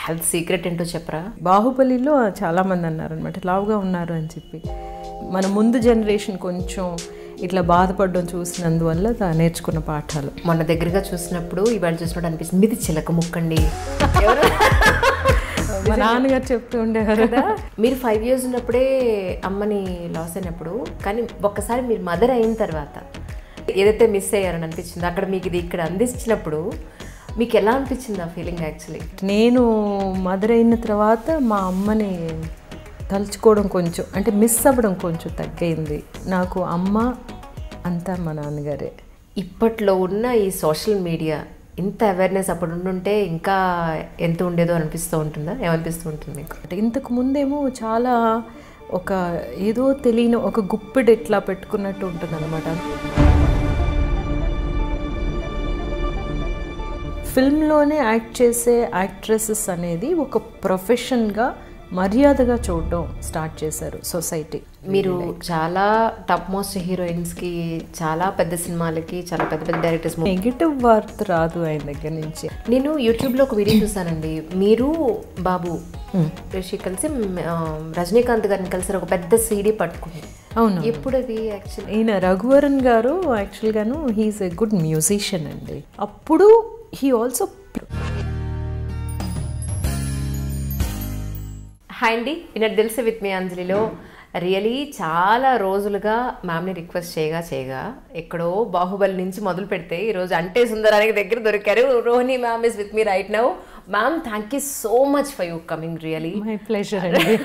Health secret ఏంటో చెప్పరా? బాహుబలిలో చాలామంది అన్నారనమాట లావుగా ఉన్నారు అని చెప్పి. మన ముందు జనరేషన్ కొంచెం ఇట్లా బాధపడడం చూసినందువల్ల నేర్చుకున్న పాఠాలు. మన దగ్గరగా చూసినప్పుడు ఇవాళ చూసినట్టు అనిపిస్తుంది మీది చిలక ముక్కండి. మా నాన్నగారు చెప్తూ ఉండేవారు కదా. మీరు 5 years ఉన్నప్పుడే అమ్మని లాస్ అయినప్పుడు, కానీ ఒక్కసారి మీరు మదర్ అయిన తర్వాత ఏదైతే మిస్ అయ్యారని అనిపించింది అక్కడ మీకు ఇది ఇక్కడ అందించినప్పుడు మీకు ఎలా అనిపించింది ఆ ఫీలింగ్? యాక్చువల్లీ నేను మదర్ అయిన తర్వాత మా అమ్మని తలుచుకోవడం కొంచెం అంటే మిస్ అవ్వడం కొంచెం తగ్గైంది. నాకు అమ్మ అంతా మా నాన్నగారే. ఇప్పట్లో ఉన్న ఈ సోషల్ మీడియా ఇంత అవేర్నెస్ అప్పుడు ఉండుంటే ఇంకా ఎంత ఉండేదో అనిపిస్తూ ఉంటుందా? ఏమనిపిస్తూ ఉంటుంది మీకు? అంటే ఇంతకు ముందేమో చాలా ఒక ఏదో తెలియని ఒక గుప్పెడు ఇట్లా పెట్టుకున్నట్టు ఉంటుంది అనమాట. ఫిల్మ్లోనే యాక్ట్ చేసే యాక్ట్రెసెస్ అనేది ఒక ప్రొఫెషన్గా మర్యాదగా చూడడం స్టార్ట్ చేశారు సొసైటీ. మీరు చాలా టాప్ మోస్ట్ హీరోయిన్స్కి, చాలా పెద్ద సినిమాలకి, చాలా పెద్ద పెద్ద డైరెక్టర్స్ నెగిటివ్ వార్త రాదు ఆయన దగ్గర నుంచి. నేను యూట్యూబ్లో ఒక వీడియో చూసానండి. మీరు బాబు రిషి కలిసి రజనీకాంత్ గారిని కలిసి ఒక పెద్ద సీడీ పట్టుకుంది. అవును, ఎప్పుడు అది? యాక్చువల్లీ ఈయన రఘువరన్ గారు యాక్చువల్గాను హీఈస్ ఎ గుడ్ మ్యూజిషియన్ అండి. అప్పుడు హీ ఆల్సో. హాయ్ అండి, నిన్నటి తెలుసు విత్ మీ అంజలిలో రియలీ చాలా రోజులుగా మ్యామ్ని రిక్వెస్ట్ చేయగా ఎక్కడో బాహుబలి నుంచి మొదలు పెడితే ఈరోజు అంటే సుందరానికి దగ్గర దొరికారు. Rohini ma'am is with me right now. Ma'am, thank you so much for you coming. Really my pleasure అండి.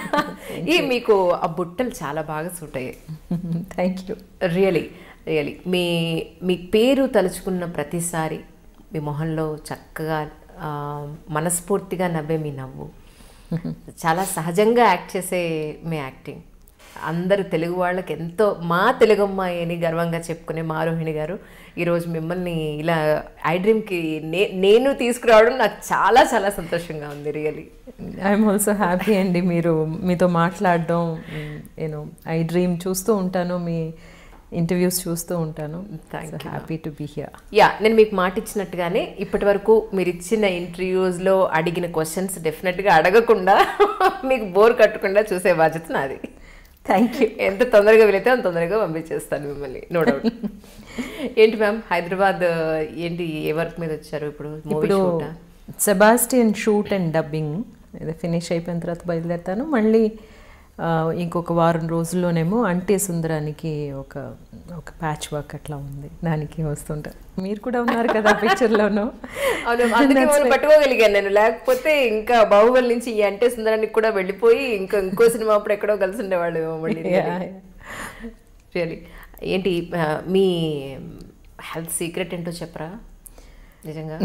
ఈ మీకు ఆ బుట్టలు చాలా బాగా సూట్ అయ్యాయి. Thank you. రియలీ మీ పేరు తలుచుకున్న ప్రతిసారి మీ మొహంలో చక్కగా మనస్ఫూర్తిగా నవ్వే మీ నవ్వు, చాలా సహజంగా యాక్ట్ చేసే మీ యాక్టింగ్, అందరు తెలుగు వాళ్ళకి ఎంతో మా తెలుగు అమ్మాయి అని గర్వంగా చెప్పుకునే మా రోహిణి గారు ఈరోజు మిమ్మల్ని ఇలా ఐ డ్రీమ్కి నేను తీసుకురావడం నాకు చాలా చాలా సంతోషంగా ఉంది. రియలీ ఐఎమ్ ఆల్సో హ్యాపీ అండి మీతో మాట్లాడడం. నేను ఐ డ్రీమ్ చూస్తూ ఉంటాను, మీ ఇంటర్వ్యూస్ చూస్తూ ఉంటాను. Happy to be here. నేను మీకు మాట ఇచ్చినట్టుగానే ఇప్పటి వరకు మీరు ఇచ్చిన ఇంటర్వ్యూస్లో అడిగిన క్వశ్చన్స్ డెఫినెట్గా అడగకుండా మీకు బోర్ కట్టకుండా చూసే బాధ్యత నాది. Thank you. ఎంత తొందరగా వెళితే అంత తొందరగా పంపించేస్తాను మిమ్మల్ని, నో డౌట్. ఏంటి మ్యామ్, హైదరాబాద్ ఏంటి ఏ వర్క్ మీద వచ్చారు ఇప్పుడు? ఇప్పుడు సెబాస్టియన్ షూట్ అండ్ డబ్బింగ్ ఇది ఫినిష్ అయిపోయిన తర్వాత బయలుదేరుతాను. మళ్ళీ ఇంకొక వారం రోజుల్లోనేమో అంటే సుందరానికి ఒక ప్యాచ్ వర్క్ అట్లా ఉంది, దానికి వస్తుంటా. మీరు కూడా ఉన్నారు కదా పిక్చర్లోనూ. అవును, పట్టుకోగలిగాను నేను. లేకపోతే ఇంకా బాహుబలి నుంచి ఈ అంటే సుందరానికి కూడా వెళ్ళిపోయి ఇంకో సినిమా అప్పుడు ఎక్కడో కలిసి ఉండేవాళ్ళు మళ్ళీ. రియలీ ఏంటి మీ హెల్త్ సీక్రెట్ ఏంటో చెప్పరా? నిజంగా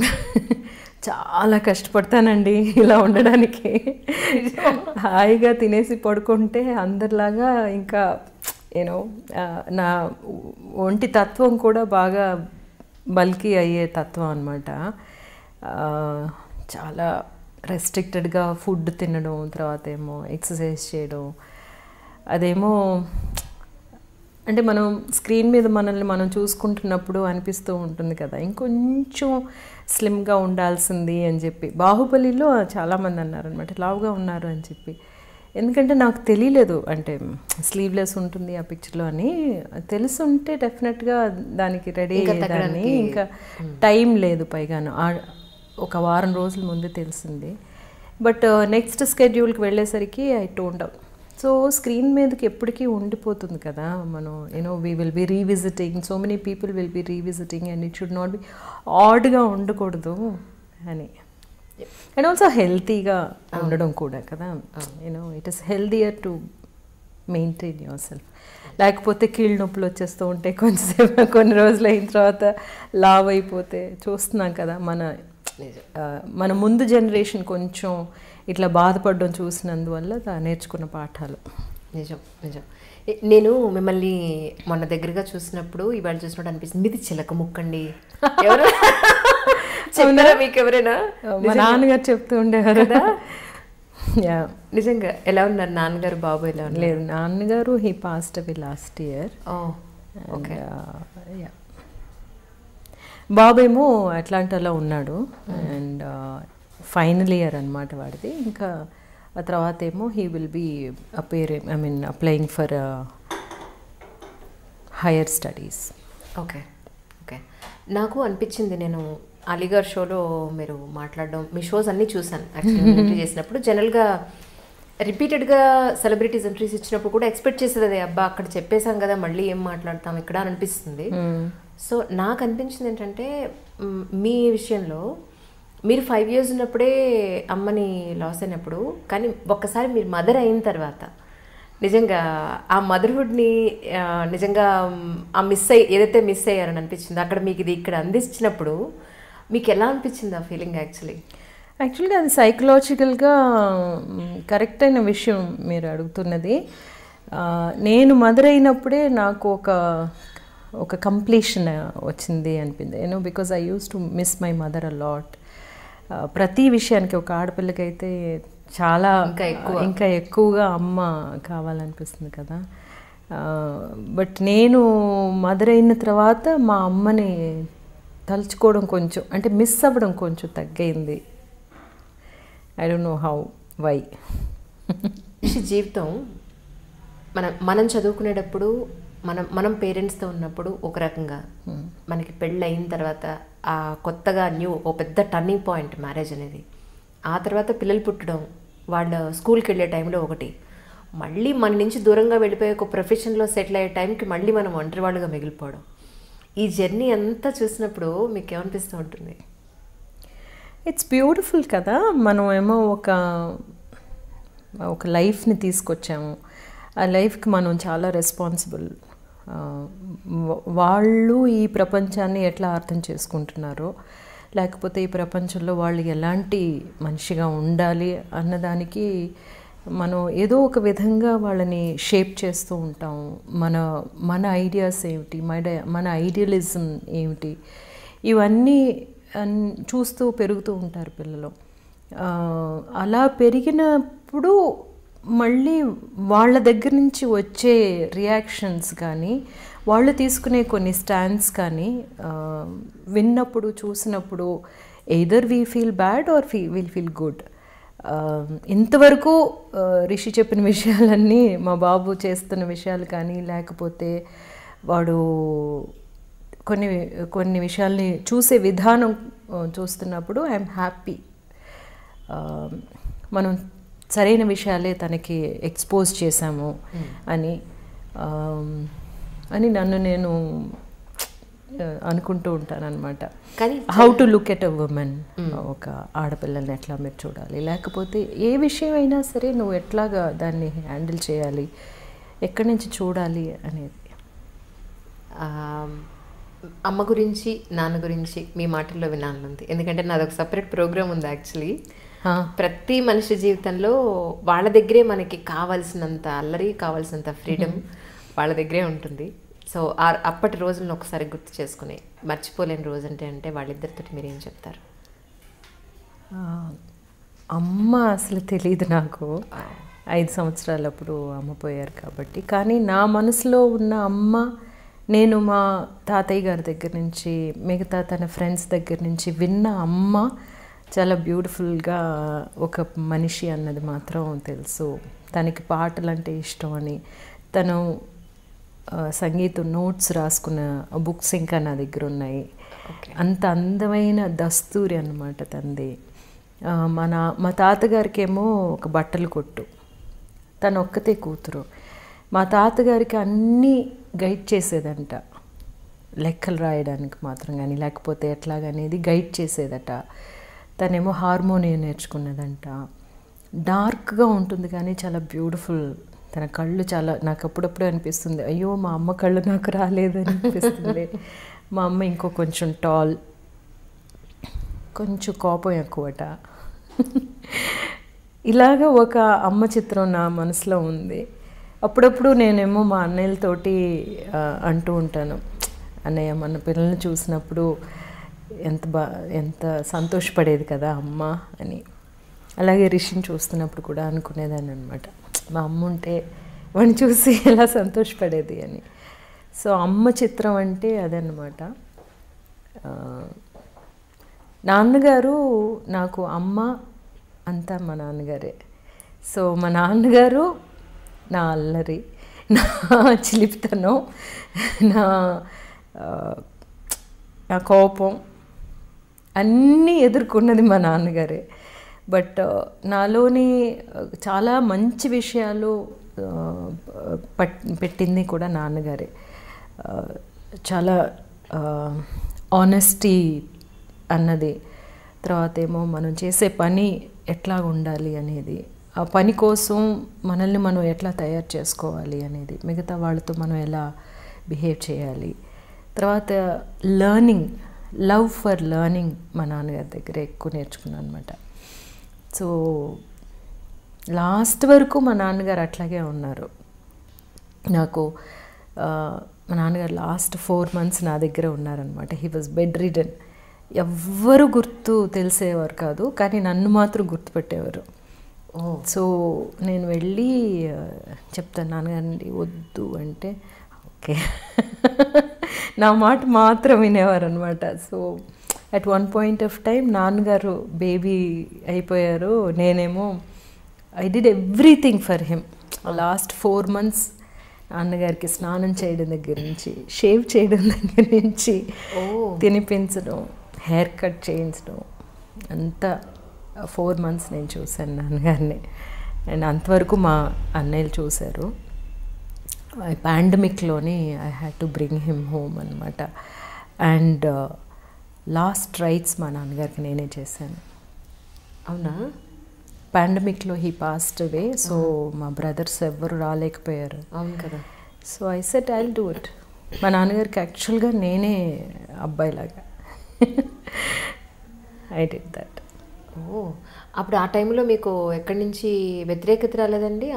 చాలా కష్టపడతానండి ఇలా ఉండడానికి. హాయిగా తినేసి పడుకుంటే అందరిలాగా ఇంకా నా ఒంటి తత్వం కూడా బాగా బల్కీ అయ్యే తత్వం అనమాట. చాలా రెస్ట్రిక్టెడ్గా ఫుడ్ తినడం, తర్వాత ఏమో ఎక్సర్సైజ్ చేయడం. అదేమో అంటే మనం స్క్రీన్ మీద మనల్ని మనం చూసుకుంటున్నప్పుడు అనిపిస్తూ ఉంటుంది కదా ఇంకొంచెం స్లిమ్గా ఉండాల్సింది అని చెప్పి. బాహుబలిలో చాలామంది అన్నారనమాట లావుగా ఉన్నారు అని చెప్పి. ఎందుకంటే నాకు తెలియలేదు అంటే స్లీవ్లెస్ ఉంటుంది ఆ పిక్చర్లో అని. తెలుసుంటే డెఫినెట్గా దానికి రెడీ అయ్యేదాన్ని. ఇంకా టైం లేదు, పైగాను ఒక వారం రోజుల ముందే తెలిసింది. బట్ నెక్స్ట్ స్కెడ్యూల్కి వెళ్ళేసరికి I toned out. So screen మీదకి ఎప్పటికీ ఉండిపోతుంది కదా మనం. We will be revisiting, so many people will be revisiting and it should not be ఆడ్గా ఉండకూడదు అని. అండ్ ఆల్సో హెల్తీగా ఉండడం కూడా కదా. It is healthier to maintain yourself. లేకపోతే కీళ్ళ నొప్పులు వచ్చేస్తూ ఉంటే కొంచెంసేపు కొన్ని రోజులు అయిన తర్వాత లావ్ అయిపోతే చూస్తున్నాం కదా. మన ముందు జనరేషన్ కొంచెం ఇట్లా బాధపడడం చూసినందువల్ల నేర్చుకున్న పాఠాలు. నిజం. నేను మిమ్మల్ని మొన్న దగ్గరగా చూసినప్పుడు ఇవాళ చూసినట్టు అనిపిస్తుంది మీది చిలక ముక్కండి. ఎవరు చెప్పారా మీకు ఎవరైనా? మా నాన్నగారు చెప్తూ ఉండేవారు కదా. నిజంగా ఎలా ఉన్నారు నాన్నగారు, బాబు ఎలా ఉన్నారు? లేదు, నాన్నగారు he passed away last year. Okay. బాబేమో అట్లాంటాలో ఉన్నాడు అండ్ ఫైనల్ ఇయర్ అనమాట వాడిది. ఇంకా ఆ తర్వాత ఏమో he will be applying for higher studies. Okay okay. నాకు అనిపించింది, నేను అలీగార్ షోలో మీరు మాట్లాడడం, మీ షోస్ అన్నీ చూసాను యాక్చువల్లీ ఎంట్రీ చేసినప్పుడు. జనరల్గా రిపీటెడ్గా సెలబ్రిటీస్ ఎంట్రీస్ ఇచ్చినప్పుడు కూడా ఎక్స్పెక్ట్ చేసేది అదే, అబ్బా అక్కడ చెప్పేశాం కదా మళ్ళీ ఏం మాట్లాడతాం ఇక్కడ అని అనిపిస్తుంది. సో నాకు అనిపించింది ఏంటంటే మీ విషయంలో మీరు 5 years ఉన్నప్పుడే అమ్మని లాస్ అయినప్పుడు, కానీ ఒక్కసారి మీరు మదర్ అయిన తర్వాత నిజంగా ఆ మదర్హుడ్ని నిజంగా ఆ ఏదైతే మిస్ అయ్యారని అనిపించింది అక్కడ మీకు ఇది ఇక్కడ అందించినప్పుడు మీకు ఎలా అనిపించింది ఆ ఫీలింగ్? యాక్చువల్గా అది సైకలాజికల్గా కరెక్ట్ అయిన విషయం మీరు అడుగుతున్నది. నేను మదర్ అయినప్పుడే నాకు ఒక కంప్లీషన్ వచ్చింది అనిపింది. Because I used to miss my mother a lot. ప్రతి విషయానికి ఒక ఆడపిల్లకైతే చాలా ఇంకా ఎక్కువగా అమ్మ కావాలనిపిస్తుంది కదా. బట్ నేను మదర్ అయిన తర్వాత మా అమ్మని తలుచుకోవడం కొంచెం, అంటే మిస్ అవ్వడం కొంచెం తగ్గింది. I don't know how, why. జీవితం మనం చదువుకునేటప్పుడు మనం పేరెంట్స్తో ఉన్నప్పుడు ఒక రకంగా, మనకి పెళ్ళి అయిన తర్వాత ఆ కొత్తగా ఓ పెద్ద టర్నింగ్ పాయింట్ మ్యారేజ్ అనేది, ఆ తర్వాత పిల్లలు పుట్టడం, వాళ్ళ స్కూల్కి వెళ్ళే టైంలో ఒకటి, మళ్ళీ మన నుంచి దూరంగా వెళ్ళిపోయి ఒక ప్రొఫెషన్లో సెటిల్ అయ్యే టైంకి మళ్ళీ మనం ఒంటరి వాళ్ళుగా మిగిలిపోవడం, ఈ జర్నీ అంతా చూసినప్పుడు మీకు ఏమనిపిస్తూ ఉంటుంది? ఇట్స్ బ్యూటిఫుల్ కదా. మనం ఏమో ఒక లైఫ్ని తీసుకొచ్చాము, ఆ లైఫ్కి మనం చాలా రెస్పాన్సిబుల్. వాళ్ళు ఈ ప్రపంచాన్ని ఎట్లా అర్థం చేసుకుంటున్నారో, లేకపోతే ఈ ప్రపంచంలో వాళ్ళు ఎలాంటి మనిషిగా ఉండాలి అన్నదానికి మనం ఏదో ఒక విధంగా వాళ్ళని షేప్ చేస్తూ ఉంటాం. మన ఐడియాస్ ఏమిటి, మన ఐడియలిజం ఏమిటి, ఇవన్నీ చూస్తూ పెరుగుతూ ఉంటారు పిల్లలు. అలా పెరిగినప్పుడు మళ్ళీ వాళ్ళ దగ్గర నుంచి వచ్చే రియాక్షన్స్ కానీ, వాళ్ళు తీసుకునే కొన్ని స్టాండ్స్ కానీ విన్నప్పుడు, చూసినప్పుడు either we feel bad or will feel good. ఇంతవరకు రిషి చెప్పిన విషయాలన్నీ, మా బాబు చేస్తున్న విషయాలు కానీ, లేకపోతే వాడు కొన్ని విషయాల్ని చూసే విధానం చూస్తున్నప్పుడు ఐఎమ్ హ్యాపీ. మనం సరైన విషయాలే తనకి ఎక్స్పోజ్ చేశాము అని నన్ను నేను అనుకుంటూ ఉంటాను అనమాట. కానీ how to look at a women, ఒక ఆడపిల్లల్ని ఎట్లా మీరు చూడాలి, లేకపోతే ఏ విషయం అయినా సరే నువ్వు ఎట్లాగా దాన్ని హ్యాండిల్ చేయాలి, ఎక్కడి నుంచి చూడాలి అనేది. అమ్మ గురించి, నాన్న గురించి మీ మాటల్లో వినాలనుంది, ఎందుకంటే నాది ఒక సపరేట్ ప్రోగ్రామ్ ఉంది యాక్చువల్లీ. ప్రతి మనిషి జీవితంలో వాళ్ళ దగ్గరే మనకి కావాల్సినంత అల్లరి, కావాల్సినంత ఫ్రీడమ్ వాళ్ళ దగ్గరే ఉంటుంది. సో అప్పటి రోజులను ఒకసారి గుర్తు చేసుకుని మర్చిపోలేని రోజు అంటే వాళ్ళిద్దరితో మీరేం చెప్తారు? అమ్మ అసలు తెలియదు నాకు. 5 సంవత్సరాలప్పుడు అమ్మ పోయారు కాబట్టి. కానీ నా మనసులో ఉన్న అమ్మ, నేను మా తాతయ్య గారి దగ్గర నుంచి, మిగతా తన ఫ్రెండ్స్ దగ్గర నుంచి విన్న అమ్మ చాలా బ్యూటిఫుల్గా ఒక మనిషి అన్నది మాత్రం తెలుసు. తనకి పాటలు అంటే ఇష్టం అని, తను సంగీతం నోట్స్ రాసుకున్న బుక్స్ ఇంకా నా దగ్గర ఉన్నాయి. అంత అందమైన దస్తూరి అన్నమాట తనది. మా తాతగారికి ఏమో ఒక బట్టలు కొట్టు, తను ఒక్కతే కూతురు. మా తాతగారికి అన్నీ గైడ్ చేసేదంట, లెక్కలు రాయడానికి మాత్రం కానీ, లేకపోతే ఎట్లాగనేది గైడ్ చేసేదట. తనేమో హార్మోనియం నేర్చుకున్నదంట. డార్క్గా ఉంటుంది కానీ చాలా బ్యూటిఫుల్. తన కళ్ళు చాలా, నాకు అప్పుడప్పుడు అనిపిస్తుంది, అయ్యో మా అమ్మ కళ్ళు నాకు రాలేదని అనిపిస్తుంది. మా అమ్మ ఇంకో కొంచెం టాల్, కొంచెం కోపం ఎక్కువట. ఇలాగ ఒక అమ్మ చిత్రం నా మనసులో ఉంది. అప్పుడప్పుడు నేనేమో మా అన్నయ్యలతోటి అంటూ ఉంటాను, అన్నయ్య మన పిల్లల్ని చూసినప్పుడు ఎంత సంతోషపడేది కదా అమ్మ అని. అలాగే రిషిని చూస్తున్నప్పుడు కూడా అనుకునేదాన్ని అనమాట, మా అమ్మ ఉంటే వాడిని చూసి ఎలా సంతోషపడేది అని. సో అమ్మ చిత్రం అంటే అదనమాట. నాన్నగారు నాకు అమ్మ అంతా మా నాన్నగారే. సో మా నాన్నగారు నా అల్లరి, నా చిలిపితనం, నా కోపం అన్నీ ఎదుర్కొన్నది మా నాన్నగారే. బట్ నాలోని చాలా మంచి విషయాలు పెట్టింది కూడా నాన్నగారే. చాలా ఆనెస్టీ అన్నది, తర్వాత ఏమో మనం చేసే పని ఎట్లా ఉండాలి అనేది, ఆ పని కోసం మనల్ని మనం ఎట్లా తయారు చేసుకోవాలి అనేది, మిగతా వాళ్ళతో మనం ఎలా బిహేవ్ చేయాలి, తర్వాత లర్నింగ్, లవ్ ఫర్ లర్నింగ్ మా నాన్నగారి దగ్గర ఎక్కువ నేర్చుకున్నాను అనమాట. సో లాస్ట్ వరకు మా నాన్నగారు అట్లాగే ఉన్నారు. నాకు మా నాన్నగారు లాస్ట్ 4 months నా దగ్గర ఉన్నారనమాట. He was bed ridden. ఎవ్వరు తెలిసేవారు కాదు, కానీ నన్ను మాత్రం గుర్తుపెట్టేవారు. సో నేను వెళ్ళి చెప్తాను, నాన్నగారండి వద్దు అంటే ఓకే నా మాట మాత్రం వినేవారు అనమాట. So at one point of time నాన్నగారు బేబీ అయిపోయారు, నేనేమో I did everything for him. Last 4 months నాన్నగారికి స్నానం చేయడం దగ్గర నుంచి, షేవ్ చేయడం దగ్గర నుంచి, తినిపించడం, హెయిర్ కట్ చేయించడం, అంతా 4 months నేను చూశాను నాన్నగారిని. అండ్ అంతవరకు మా అన్నయ్యలు చూశారు. పాండమిక్లోని I had to bring him home అనమాట. అండ్ లాస్ట్ రైట్స్ మా నాన్నగారికి నేనే చేశాను. అవునా? పాండమిక్లో హీ పాస్డ్ అవే. సో మా బ్రదర్స్ ఎవ్వరు రాలేకపోయారు. అవును కదా. So I said I will do it. మా నాన్నగారికి యాక్చువల్గా నేనే అబ్బాయిలాగా ఐ డిడ్ దట్. అప్పుడు ఆ టైంలో మీకు ఎక్కడి నుంచి వ్యతిరేకత రాలేదండి?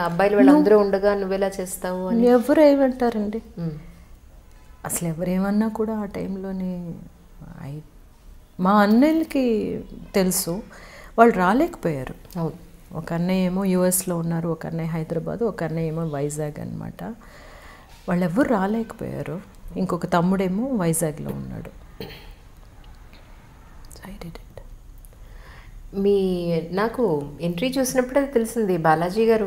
అబ్బాయిలు వాళ్ళందరూ ఉండగా నువ్వెలా చేస్తావు అని? ఎవరు ఏమంటారండి, అసలు ఎవరేమన్నా కూడా ఆ టైంలోనే మా అన్నయ్యలకి తెలుసు, వాళ్ళు రాలేకపోయారు. ఒక అన్నయ్య ఏమో యుఎస్లో ఉన్నారు, ఒక అన్నయ్య హైదరాబాద్, ఒక అన్నయ్య ఏమో వైజాగ్ అనమాట. వాళ్ళు ఎవరు రాలేకపోయారు. ఇంకొక తమ్ముడేమో వైజాగ్లో ఉన్నాడు. I did it. నాకు ఎంట్రీ చూసినప్పుడే తెలిసింది బాలాజీ గారు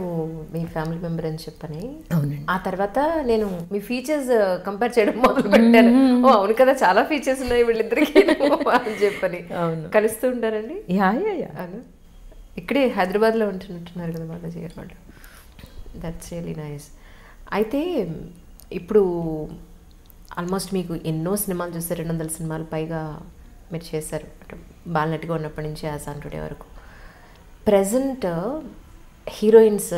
మీ ఫ్యామిలీ మెంబర్ అని చెప్పని. అవునండి. ఆ తర్వాత నేను మీ ఫీచర్స్ కంపేర్ చేయడం మొదలు పెట్టాను. అవును కదా, చాలా ఫీచర్స్ ఉన్నాయి వీళ్ళిద్దరికి అని చెప్పని. అవును. కలుస్తూ ఉంటారండి? అవును. ఇక్కడే హైదరాబాద్లో ఉంటున్నట్టున్నారు కదా బాలాజీ గారు వాళ్ళు. That's really nice. అయితే ఇప్పుడు ఆల్మోస్ట్ మీకు ఎన్నో సినిమాలు చూస్తే 200 సినిమాలు పైగా మీరు చేశారు, బాలనటిగా ఉన్నప్పటి నుంచి యాజ్ ఆన్ టుడే వరకు. ప్రజెంట్ హీరోయిన్స్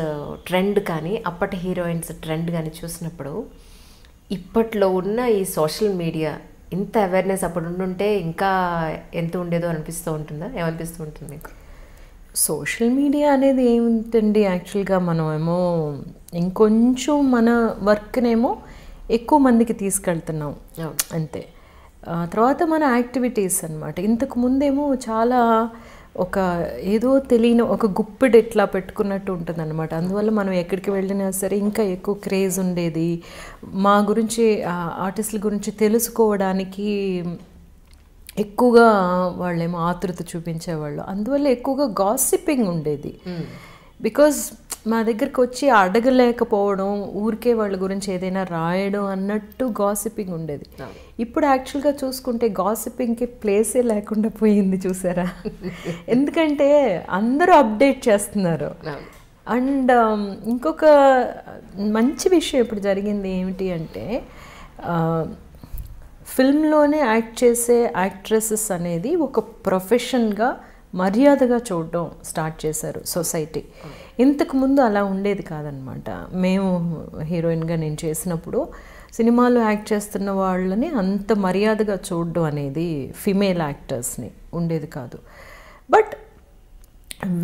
ట్రెండ్ కానీ అప్పటి హీరోయిన్స్ ట్రెండ్ కానీ చూసినప్పుడు ఇప్పట్లో ఉన్న ఈ సోషల్ మీడియా ఇంత అవేర్నెస్ అప్పుడు ఉండుంటే ఇంకా ఎంత ఉండేదో అనిపిస్తూ ఉంటుందా? ఏమనిపిస్తూ ఉంటుంది మీకు? సోషల్ మీడియా అనేది ఏమిటండి, యాక్చువల్గా మనమేమో ఇంకొంచెం మన వర్క్నేమో ఎక్కువ మందికి తీసుకెళ్తున్నాం అంతే. తర్వాత మన యాక్టివిటీస్ అనమాట. ఇంతకు ముందేమో చాలా ఒక ఏదో తెలియని ఒక గుప్పెడు ఇట్లా పెట్టుకున్నట్టు ఉంటుంది అనమాట. అందువల్ల మనం ఎక్కడికి వెళ్ళినా సరే ఇంకా ఎక్కువ క్రేజ్ ఉండేది. మా గురించి ఆర్టిస్టుల గురించి తెలుసుకోవడానికి ఎక్కువగా వాళ్ళేమో ఆతృత చూపించేవాళ్ళు. అందువల్ల ఎక్కువగా గాసిపింగ్ ఉండేది. బికాజ్ మా దగ్గరికి వచ్చి అడగలేకపోవడం, ఊరికే వాళ్ళ గురించి ఏదైనా రాయడం అన్నట్టు గాసిపింగ్ ఉండేది. ఇప్పుడు యాక్చువల్గా చూసుకుంటే గాసిపింగ్కి ప్లేసే లేకుండా పోయింది, చూసారా? ఎందుకంటే అందరూ అప్డేట్ చేస్తున్నారు. అండ్ ఇంకొక మంచి విషయం ఇప్పుడు జరిగింది ఏమిటి అంటే, ఫిల్మ్లోనే యాక్ట్ చేసే యాక్ట్రెసెస్ అనేది ఒక ప్రొఫెషన్గా మర్యాదగా చూడడం స్టార్ట్ చేశారు సొసైటీ. ఇంతకుముందు అలా ఉండేది కాదనమాట. మేము హీరోయిన్గా నేను చేసినప్పుడు సినిమాలో యాక్ట్ చేస్తున్న వాళ్ళని అంత మర్యాదగా చూడడం అనేది ఫిమేల్ యాక్టర్స్ని ఉండేది కాదు. But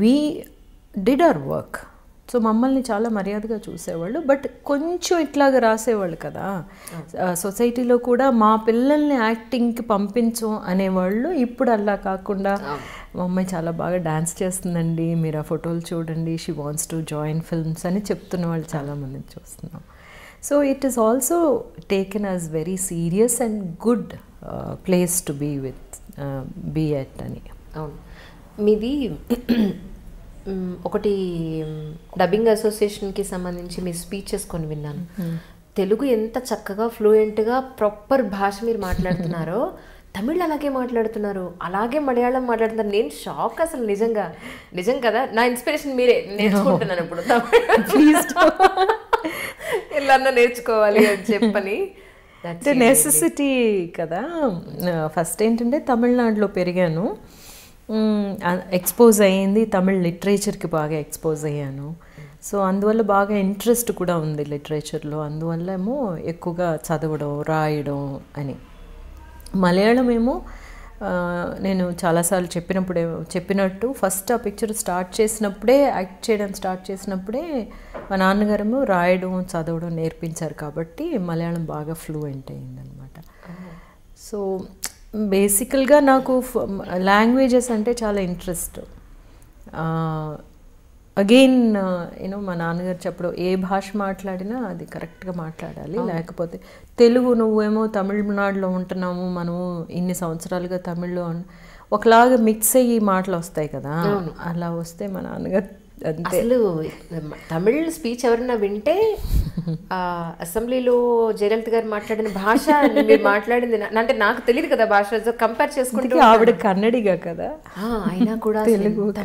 we did our work, so మమ్మల్ని చాలా మర్యాదగా చూసేవాళ్ళు. బట్ కొంచెం ఇట్లాగా రాసేవాళ్ళు కదా, సొసైటీలో కూడా మా పిల్లల్ని యాక్టింగ్కి పంపించం అనేవాళ్ళు. ఇప్పుడు అలా కాకుండా మా అమ్మాయి చాలా బాగా డాన్స్ చేస్తుందండి, మీరు ఆ ఫోటోలు చూడండి, she wants to join films అని చెప్తున్న వాళ్ళు చాలామందిని చూస్తున్నాం. So it is also taken as very serious and good place to be at అని. అవును, మీది ఒకటి డబ్బింగ్ అసోసియేషన్కి సంబంధించి మీ స్పీచెస్ కొన్ని విన్నాను. తెలుగు ఎంత చక్కగా ఫ్లూయెంట్గా ప్రాపర్ భాష మీరు మాట్లాడుతున్నారో, తమిళ్ అలాగే మాట్లాడుతున్నారు, అలాగే మలయాళం మాట్లాడుతున్నారు. నేను షాక్ అసలు, నిజం కదా. నా ఇన్స్పిరేషన్ మీరే, నేర్చుకుంటున్నాను ఇప్పుడు ప్లీజ్ ఇలా నేర్చుకోవాలి అని చెప్పని. నెసెసిటీ కదా. ఫస్ట్ ఏంటంటే తమిళనాడులో పెరిగాను, ఎక్స్పోజ్ అయ్యింది, తమిళ్ లిటరేచర్కి బాగా ఎక్స్పోజ్ అయ్యాను. సో అందువల్ల బాగా ఇంట్రెస్ట్ కూడా ఉంది లిటరేచర్లో, అందువల్ల ఏమో ఎక్కువగా చదవడం రాయడం అని. మలయాళం ఏమో నేను చాలాసార్లు చెప్పినట్టు ఫస్ట్ ఆ పిక్చర్ స్టార్ట్ చేసినప్పుడే, యాక్ట్ చేయడం స్టార్ట్ చేసినప్పుడే మా నాన్నగారేమో రాయడం చదవడం నేర్పించారు కాబట్టి మలయాళం బాగా ఫ్లూయెంట్ అయిందనమాట. సో బేసికల్గా నాకు లాంగ్వేజెస్ అంటే చాలా ఇంట్రెస్ట్. అగైన్ యూనో మా నాన్నగారు చెప్పడం, ఏ భాష మాట్లాడినా అది కరెక్ట్గా మాట్లాడాలి, లేకపోతే తెలుగు నువ్వేమో తమిళనాడులో ఉంటున్నాము, మనము ఇన్ని సంవత్సరాలుగా తమిళ్లో ఒకలాగా మిక్స్ అయ్యి మాటలు వస్తాయి కదా, అలా వస్తే మా నాన్నగారు అసలు తమిళ్ స్పీచ్ ఎవరైనా వింటే అసెంబ్లీలో జయలలిత గారు మాట్లాడిన భాష మీరు మాట్లాడింది అంటే నాకు తెలియదు కదా భాష, కంపేర్ చేసుకుంటే ఆవిడ కన్నడిగా కదా, అయినా కూడా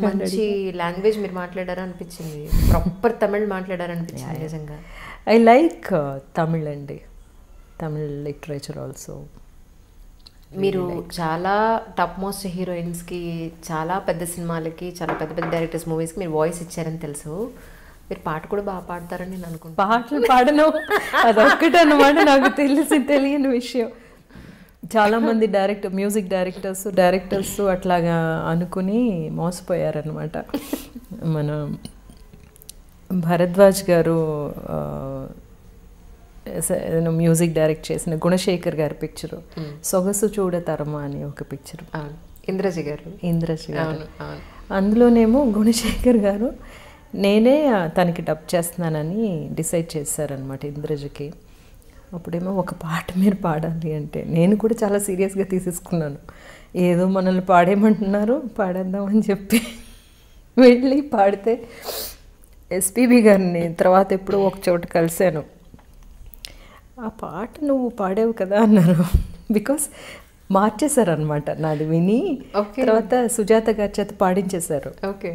మంచి లాంగ్వేజ్ మీరు మాట్లాడారు అనిపించింది, ప్రాపర్ తమిళ్ మాట్లాడారు అనిపించింది నిజంగా. ఐ లైక్ తమిళ్ అండి, తమిళ్ లిటరేచర్ ఆల్సో. మీరు చాలా టాప్ మోస్ట్ హీరోయిన్స్కి, చాలా పెద్ద సినిమాలకి, చాలా పెద్ద పెద్ద డైరెక్టర్స్ మూవీస్కి మీరు వాయిస్ ఇచ్చారని తెలుసు. మీరు పాట కూడా బాగా పాడతారని నేను అనుకుంటాను. పాటలు పాడను అదొక్కటి అన్నమాట నాకు తెలియని విషయం. చాలామంది మ్యూజిక్ డైరెక్టర్స్ అట్లాగా అనుకుని మోసపోయారనమాట. మన భరద్వాజ్ గారు మ్యూజిక్ డైరెక్ట్ చేసిన గుణశేఖర్ గారి పిక్చరు సొగసు చూడతరమా అని ఒక పిక్చర్, ఇంద్రజ గారు, అందులోనేమో గుణశేఖర్ గారు నేనే తనకి డబ్ చేస్తున్నానని డిసైడ్ చేశారనమాట ఇంద్రజకి. అప్పుడేమో ఒక పాట మీరు పాడాలి అంటే నేను కూడా చాలా సీరియస్గా తీసేసుకున్నాను. ఏదో మనల్ని పాడేయమంటున్నారు, పాడేద్దామని చెప్పి వెళ్ళి పాడితే ఎస్పీబీ గారిని తర్వాత ఎప్పుడో ఒక చోట కలిశాను. ఆ పాట నువ్వు పాడావు కదా అన్నారు, బికాస్ మార్చేశారనమాట నాది విని. తర్వాత సుజాత గారి చేత పాడించేశారు. ఓకే,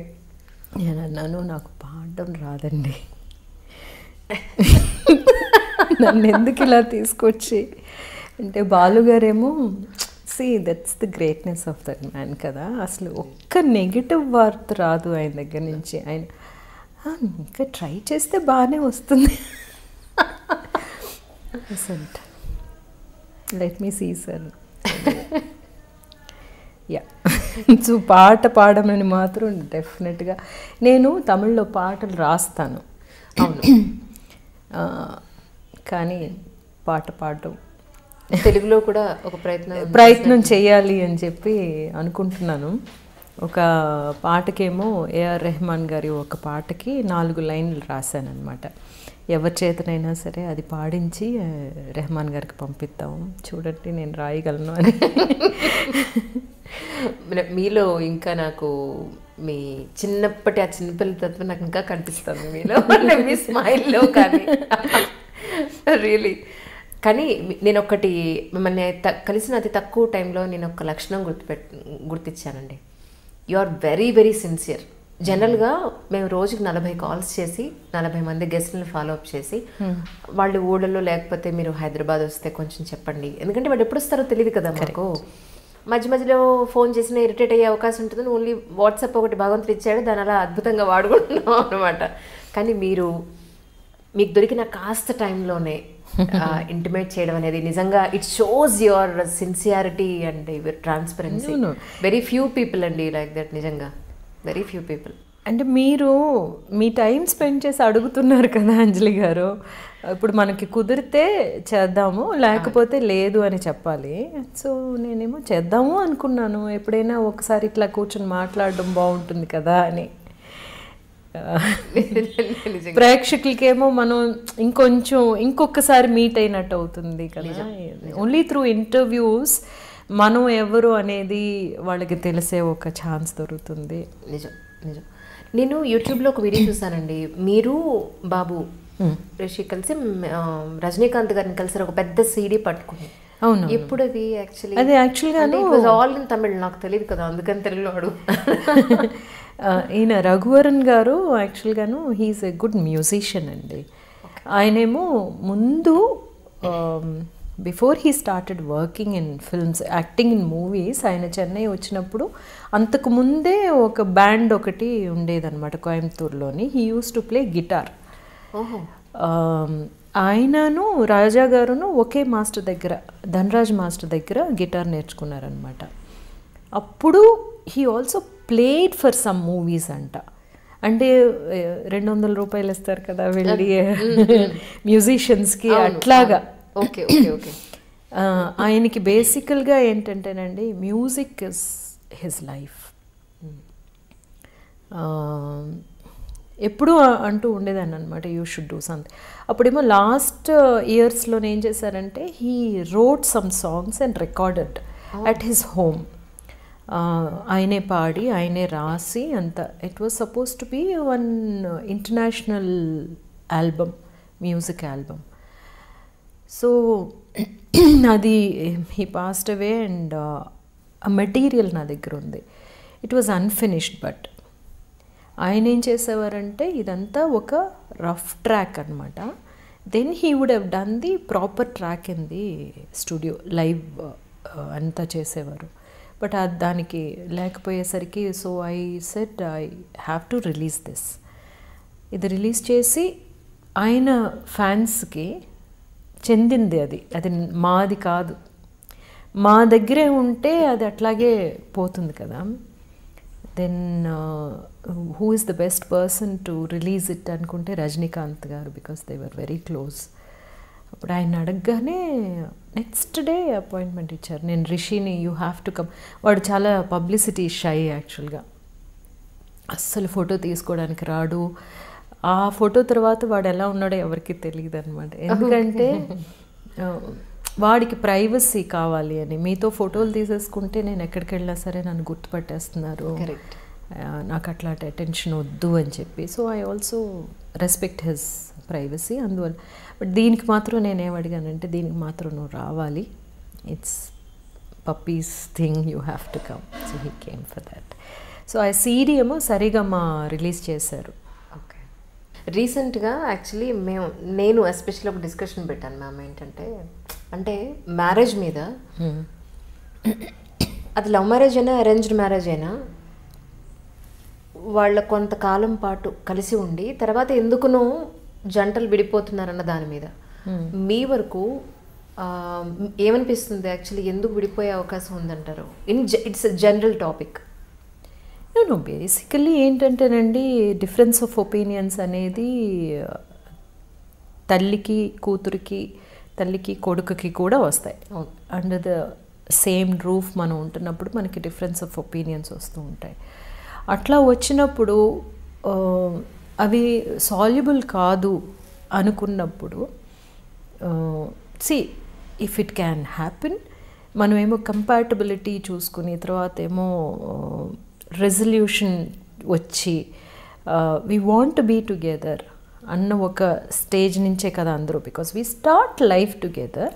నేను అన్నాను నాకు పాడడం రాదండి, నన్ను ఎందుకు ఇలా తీసుకొచ్చి అంటే, బాలుగారేమో that's the greatness of that man కదా, అసలు ఒక్క నెగిటివ్ వార్త రాదు ఆయన దగ్గర నుంచి. ఆయన ఇంకా ట్రై చేస్తే బాగానే వస్తుంది. Let me see sir. Yeah, so పాట పాడమని మాత్రం డెఫినెట్గా నేను తమిళ్లో పాటలు రాస్తాను, అవును, కానీ పాట పాడడం తెలుగులో కూడా ఒక ప్రయత్నం చేయాలి అని చెప్పి అనుకుంటున్నాను. ఒక పాటకేమో ఏఆర్ రెహమాన్ గారి ఒక పాటకి 4 లైన్లు రాశానమాట. ఎవరి చేతనైనా సరే అది పాడించి రెహమాన్ గారికి పంపిద్దాం, చూడండి నేను రాయగలను అని. మీలో ఇంకా నాకు మీ చిన్నప్పటి ఆ చిన్నపిల్ల తత్వం నాకు ఇంకా కనిపిస్తుంది మీలో, మీ స్మైల్లో కానీ రియలీ. కానీ నేను ఒకటి మిమ్మల్ని కలిసిన అతి తక్కువ టైంలో నేను ఒక లక్షణం గుర్తించానండి. You are very very sincere. జనరల్గా మేము రోజుకి 40 కాల్స్ చేసి 40 మంది గెస్ట్ని ఫాలోఅప్ చేసి, వాళ్ళు ఊళ్ళలో లేకపోతే మీరు హైదరాబాద్ వస్తే కొంచెం చెప్పండి, ఎందుకంటే వాళ్ళు ఎప్పుడు వస్తారో తెలియదు కదా మాకు. మధ్యలో ఫోన్ చేసినా ఇరిటేట్ అయ్యే అవకాశం ఉంటుందని ఓన్లీ వాట్సాప్ ఒకటి భగవంతుడు ఇచ్చాడు, దాని అలా అద్భుతంగా వాడుకుంటున్నాం అనమాట. కానీ మీకు దొరికిన కాస్త టైంలోనే ఇంటిమేట్ చేయడం అనేది నిజంగా it shows your sincerity and your transparency. Very few people అండి లైక్ దట్, నిజంగా వెరీ ఫ్యూ పీపుల్. అంటే మీరు మీ టైం స్పెండ్ చేసి అడుగుతున్నారు కదా అంజలి గారు, ఇప్పుడు మనకి కుదిరితే చేద్దాము లేకపోతే లేదు అని చెప్పాలి. సో నేనేమో చేద్దాము అనుకున్నాను, ఎప్పుడైనా ఒకసారి ఇట్లా కూర్చొని మాట్లాడడం బాగుంటుంది కదా అని. ప్రేక్షకులకేమో మనం ఇంకొకసారి మీట్ అయినట్టు అవుతుంది కదా. ఓన్లీ త్రూ ఇంటర్వ్యూస్ మనం ఎవరు అనేది వాళ్ళకి తెలిసే ఒక ఛాన్స్ దొరుకుతుంది. నిజం నిజం. నేను యూట్యూబ్లో ఒక వీడియో చూసానండి, మీరు బాబు రిషి కలిసి రజనీకాంత్ గారిని కలిసి ఒక పెద్ద సీడీ పట్టుకుని. అవును. ఎప్పుడు అది యాక్చువల్లీ? అది యాక్చువల్గా ఆల్ ఇన్ తమిళ్, నాకు తెలియదు కదా, అందుకని తెలుగులో అడుగు. ఈయన రఘువరన్ గారు యాక్చువల్గాను హీఈస్ ఎ గుడ్ మ్యూజిషియన్ అండి. ఆయనేమో ముందు before he started working in films, acting in movies, ఆయన చెన్నై వచ్చినప్పుడు అంతకు ముందే ఒక బ్యాండ్ ఒకటి ఉండేదన్నమాట కోయంబత్తూరులోని. He used to play guitar. ఆయనను రాజా గారును ఒకే మాస్టర్ దగ్గర, ధనరాజ్ మాస్టర్ దగ్గర గిటార్ నేర్చుకున్నారనమాట. అప్పుడు he also played for some movies అంట. అంటే 200 రూపాయలు ఇస్తారు కదా వెళ్ళి మ్యూజిషియన్స్కి, అట్లాగా. Okay okay okay. ఆయనకి బేసికల్గా ఏంటంటేనండి, మ్యూజిక్ ఇస్ హిజ్ లైఫ్. ఎప్పుడూ అంటూ ఉండేదాన్ని అనమాట, యూ షుడ్ డూ సంథింగ్. అప్పుడేమో లాస్ట్ ఇయర్స్లో ఏం చేశారంటే, he wrote some songs and recorded at his home. ఆయనే పాడి ఆయనే రాసి అంత. It was suppose to be one international album, music album. So అది హీ పాస్డ్ అవే అండ్ ఆ మెటీరియల్ నా దగ్గర ఉంది. It was unfinished. బట్ ఆయన ఏం చేసేవారంటే ఇదంతా ఒక రఫ్ ట్రాక్ అనమాట. Then he would have done the proper track in the studio, live అంతా చేసేవారు. బట్ దానికి లేకపోయేసరికి, so I said I have to release this. ఇది రిలీజ్ చేసి ఆయన ఫ్యాన్స్కి చెందింది అది, అది మాది కాదు. మా దగ్గరే ఉంటే అది అట్లాగే పోతుంది కదా. Then who is the best person to release it అనుకుంటే రజనీకాంత్ గారు, because they were very close. అప్పుడు ఆయన అడగగానే నెక్స్ట్ డే అపాయింట్మెంట్ ఇచ్చారు. నేను రిషిని, యూ హ్యావ్ టు కమ్. వాడు చాలా పబ్లిసిటీ షై యాక్చువల్గా, అస్సలు ఫోటో తీసుకోవడానికి రాడు. ఆ ఫోటో తర్వాత వాడు ఎలా ఉన్నాడో ఎవరికి తెలియదు అనమాట. ఎందుకంటే వాడికి ప్రైవసీ కావాలి అని. మీతో ఫోటోలు తీసేసుకుంటే నేను ఎక్కడికి వెళ్ళినా సరే నన్ను గుర్తుపట్టేస్తున్నారు, నాకు అట్లాంటి అటెన్షన్ వద్దు అని చెప్పి. So I also respect his privacy. అందువల్ల బట్ దీనికి మాత్రం నేనేం అడిగానంటే, దీనికి మాత్రం నువ్వు రావాలి, it's puppies thing, you have to come. So he came for that. So ఆ సీడీ ఏమో సరిగమా రిలీజ్ చేశారు. ఓకే. రీసెంట్గా యాక్చువల్లీ నేను ఎస్పెషల్లీ ఒక డిస్కషన్ పెట్టాను మ్యామ్. ఏంటంటే, అంటే మ్యారేజ్ మీద, అది లవ్ మ్యారేజ్ అయినా అరేంజ్డ్ మ్యారేజ్ అయినా, వాళ్ళ కొంతకాలం పాటు కలిసి ఉండి తర్వాత ఎందుకునో జంటలు విడిపోతున్నారన్న దాని మీద మీ వరకు ఏమనిపిస్తుంది? యాక్చువల్లీ ఎందుకు విడిపోయే అవకాశం ఉందంటారు? It's general topic. No, basically ఏంటంటేనండి, డిఫరెన్స్ ఆఫ్ ఒపీనియన్స్ అనేది తల్లికి కూతురికి, తల్లికి కొడుకుకి కూడా వస్తాయి. అండర్ ద సేమ్ రూఫ్ మనం ఉంటున్నప్పుడు మనకి డిఫరెన్స్ ఆఫ్ ఒపీనియన్స్ వస్తూ ఉంటాయి. అట్లా వచ్చినప్పుడు అవి సాల్యుబుల్ కాదు అనుకున్నప్పుడు, ఇఫ్ ఇట్ క్యాన్ హ్యాపెన్, మనమేమో కంపాటబిలిటీ చూసుకుని తర్వాత ఏమో రెజల్యూషన్ వచ్చి we want to be together అన్న ఒక స్టేజ్ నుంచే కదా అందరూ. Because we start life together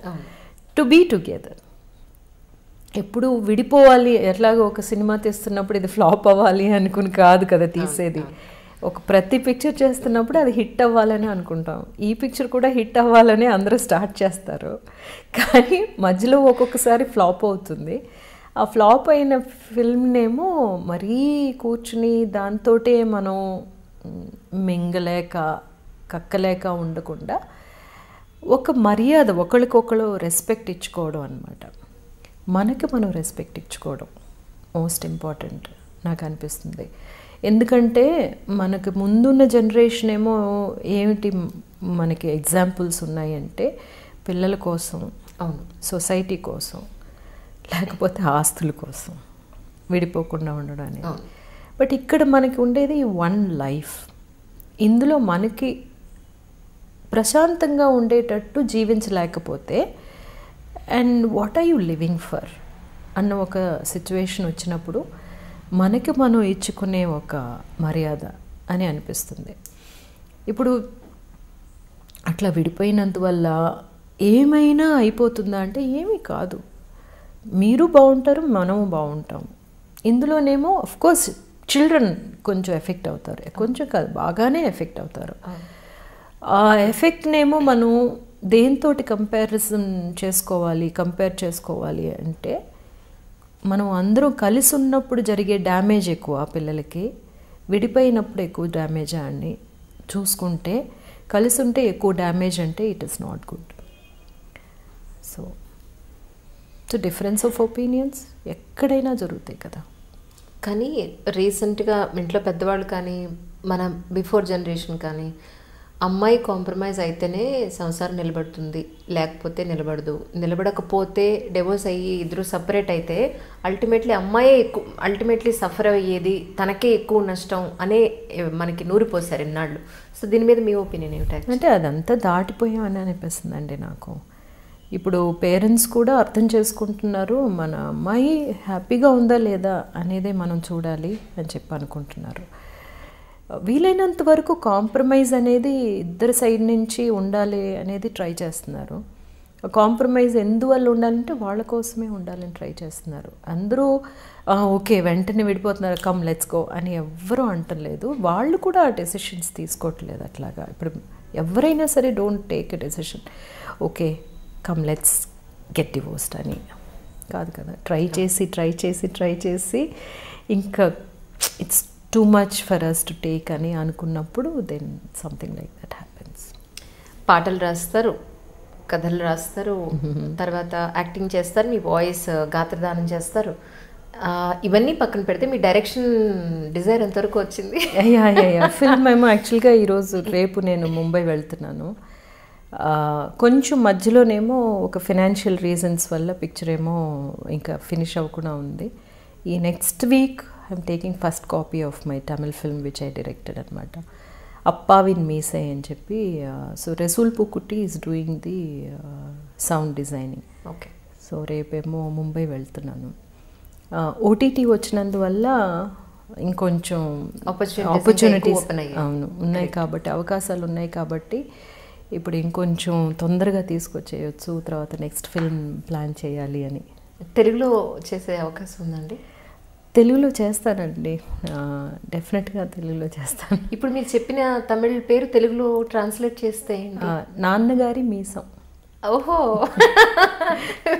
to be together. ఎప్పుడు విడిపోవాలి, ఎట్లాగో ఒక సినిమా తీస్తున్నప్పుడు ఇది ఫ్లాప్ అవ్వాలి అనుకుని కాదు కదా తీసేది. ఒక ప్రతి పిక్చర్ చేస్తున్నప్పుడు అది హిట్ అవ్వాలని అనుకుంటాం. ఈ పిక్చర్ కూడా హిట్ అవ్వాలని అందరూ స్టార్ట్ చేస్తారు, కానీ మధ్యలో ఒక్కొక్కసారి ఫ్లాప్ అవుతుంది. ఆ ఫ్లాప్ అయిన ఫిల్మ్నేమో మరీ కూర్చుని దాంతోటే మనం మింగలేక కక్కలేక ఉండకుండా ఒక మర్యాద, ఒకరికొకరు రెస్పెక్ట్ ఇచ్చుకోవడం అన్నమాట. మనకి మనం రెస్పెక్ట్ ఇచ్చుకోవడం మోస్ట్ ఇంపార్టెంట్. నాకు అనిపిస్తుంది. ఎందుకంటే మనకు ముందున్న జనరేషన్ ఏమో ఏమిటి మనకి ఎగ్జాంపుల్స్ ఉన్నాయంటే పిల్లల కోసం, అవును, సొసైటీ కోసం, లేకపోతే ఆస్తుల కోసం విడిపోకుండా ఉండడం అనేది. బట్ ఇక్కడ మనకి ఉండేది వన్ లైఫ్. ఇందులో మనకి ప్రశాంతంగా ఉండేటట్టు జీవించలేకపోతే and what are you living for అన్న ఒక సిచ్యువేషన్ వచ్చినప్పుడు మనకి మనం ఇచ్చుకునే ఒక మర్యాద అని అనిపిస్తుంది. ఇప్పుడు అట్లా విడిపోయినందువల్ల ఏమైనా అయిపోతుందా అంటే ఏమీ కాదు. మీరు బాగుంటారు, మనము బాగుంటాం. ఇందులోనేమో అఫ్కోర్స్ చిల్డ్రన్ కొంచెం ఎఫెక్ట్ అవుతారు, కొంచెం కాదు బాగానే ఎఫెక్ట్ అవుతారు. ఆ ఎఫెక్ట్నేమో మనం దేంతోటి కంపేర్ చేసుకోవాలి అంటే మనం అందరం కలిసి ఉన్నప్పుడు జరిగే డ్యామేజ్ ఎక్కువ పిల్లలకి, విడిపోయినప్పుడు ఎక్కువ డ్యామేజ్ అని చూసుకుంటే, కలిసి ఉంటే ఎక్కువ డ్యామేజ్ అంటే it is not good. So difference of opinions ఎక్కడైనా జరుగుతాయి కదా. కానీ రీసెంట్గా ఇంట్లో పెద్దవాళ్ళు కానీ మన బిఫోర్ జనరేషన్ కానీ అమ్మాయి కాంప్రమైజ్ అయితేనే సంసారం నిలబడుతుంది, లేకపోతే నిలబడదు, నిలబడకపోతే డివోర్స్ అయ్యి ఇద్దరు సపరేట్ అయితే అల్టిమేట్లీ సఫర్ అయ్యేది, తనకే ఎక్కువ నష్టం అనే మనకి నూరిపోసారు ఇన్నాళ్ళు. సో దీని మీద మీ ఒపీనియన్ ఏమిటి? అంటే అదంతా దాటిపోయామని అనిపిస్తుంది అండి నాకు. ఇప్పుడు పేరెంట్స్ కూడా అర్థం చేసుకుంటున్నారు, మన అమ్మాయి హ్యాపీగా ఉందా లేదా అనేదే మనం చూడాలి అని చెప్పి అనుకుంటున్నారు. వీలైనంత వరకు కాంప్రమైజ్ అనేది ఇద్దరు సైడ్ నుంచి ఉండాలి అనేది ట్రై చేస్తున్నారు. కాంప్రమైజ్ ఎందువల్ల ఉండాలంటే వాళ్ళ కోసమే ఉండాలని ట్రై చేస్తున్నారు. అందరూ ఓకే వెంటనే విడిపోతున్నారు, కమ్ లెట్స్ గో అని ఎవ్వరూ అంటలేదు. వాళ్ళు కూడా ఆ డెసిషన్స్ తీసుకోవట్లేదు అట్లాగా. ఇప్పుడు ఎవరైనా సరే don't take a decision okay come let's get divorced అని కాదు కదా. ట్రై చేసి ఇంకా it's too much for us to take అని అనుకున్నప్పుడు then something like that happens. పాటలు రాస్తారు, కథలు రాస్తారు, తర్వాత యాక్టింగ్ చేస్తారు, మీ వాయిస్ గాత్రదానం చేస్తారు. ఇవన్నీ పక్కన పెడితే మీ డైరెక్షన్ డిజైర్ ఎంతవరకు వచ్చింది? ఫిల్మ్ ఏమో యాక్చువల్గా రేపు నేను ముంబై వెళ్తున్నాను. కొంచెం మధ్యలోనేమో ఒక ఫినాన్షియల్ రీజన్స్ వల్ల పిక్చర్ ఏమో ఇంకా ఫినిష్ అవ్వకుండా ఉంది. ఈ next week I'm taking first copy of my Tamil film which I directed అనమాట, అప్పావిన్ మీసై అని చెప్పి. So Resul Pookutty is doing the sound designing. Okay. So రేపేమో ముంబై వెళ్తున్నాను. ఓటీటీ వచ్చినందువల్ల ఇంకొంచెం ఆపర్చునిటీస్ అవును ఉన్నాయి కాబట్టి, అవకాశాలు ఉన్నాయి కాబట్టి ఇప్పుడు ఇంకొంచెం తొందరగా తీసుకొచ్చేయచ్చు. తర్వాత నెక్స్ట్ ఫిల్మ్ ప్లాన్ చేయాలి అని. తెలుగులో చేసే అవకాశం ఉందండి? తెలుగులో చేస్తానండి, డెఫినెట్గా తెలుగులో చేస్తాను. ఇప్పుడు మీరు చెప్పిన తమిళ్ పేరు తెలుగులో ట్రాన్స్లేట్ చేస్తే నాన్నగారి మీసం. ఓహో,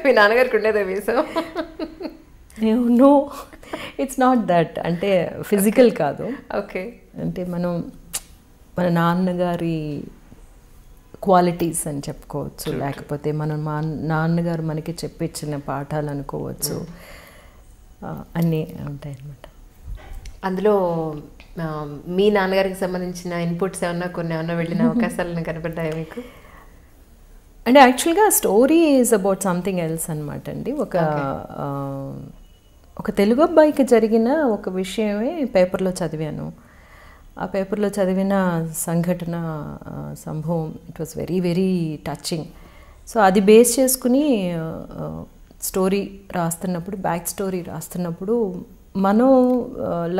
మీ నాన్నగారికి ఉండేదే మీసం? No, it's not that. అంటే ఫిజికల్ కాదు. ఓకే. అంటే మన నాన్నగారి క్వాలిటీస్ అని చెప్పుకోవచ్చు, లేకపోతే మా నాన్నగారు మనకి చెప్పించిన పాఠాలు అనుకోవచ్చు, అన్నీ ఉంటాయి అన్నమాట. అందులో మీ నాన్నగారికి సంబంధించిన ఇన్పుట్స్ ఏమన్నా వెళ్ళిన అవకాశాలను కనపడ్డాయా మీకు? అంటే యాక్చువల్గా story is about something else అనమాట అండి. ఒక తెలుగు అబ్బాయికి జరిగిన ఒక విషయమే పేపర్లో చదివాను. ఆ పేపర్లో చదివిన సంభవం it was very very touching. So అది బేస్ చేసుకుని స్టోరీ రాస్తున్నప్పుడు, బ్యాక్ స్టోరీ రాస్తున్నప్పుడు మనం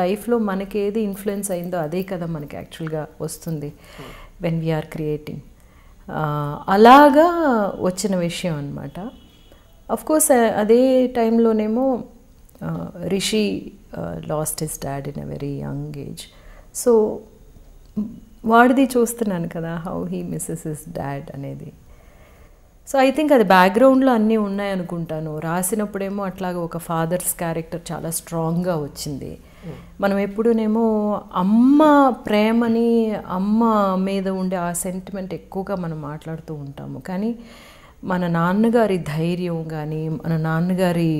లైఫ్లో మనకి ఏది ఇన్ఫ్లుయెన్స్ అయిందో అదే కదా మనకి యాక్చువల్గా వస్తుంది వెన్ వీఆర్ క్రియేటింగ్. అలాగా వచ్చిన విషయం అనమాట. అఫ్కోర్స్ అదే టైంలోనేమో Rishi lost his dad in a very young age. So వాడిది చూస్తున్నాను కదా, how he misses his dad అనేది. సో ఐ థింక్ అది బ్యాక్గ్రౌండ్లో అన్నీ ఉన్నాయనుకుంటాను. రాసినప్పుడేమో అట్లాగా ఒక ఫాదర్స్ క్యారెక్టర్ చాలా స్ట్రాంగ్గా వచ్చింది. మనం ఎప్పుడూనేమో అమ్మ ప్రేమని, అమ్మ మీద ఉండే ఆ సెంటిమెంట్ ఎక్కువగా మనం మాట్లాడుతూ ఉంటాము. కానీ మన నాన్నగారి ధైర్యం కానీ, మన నాన్నగారి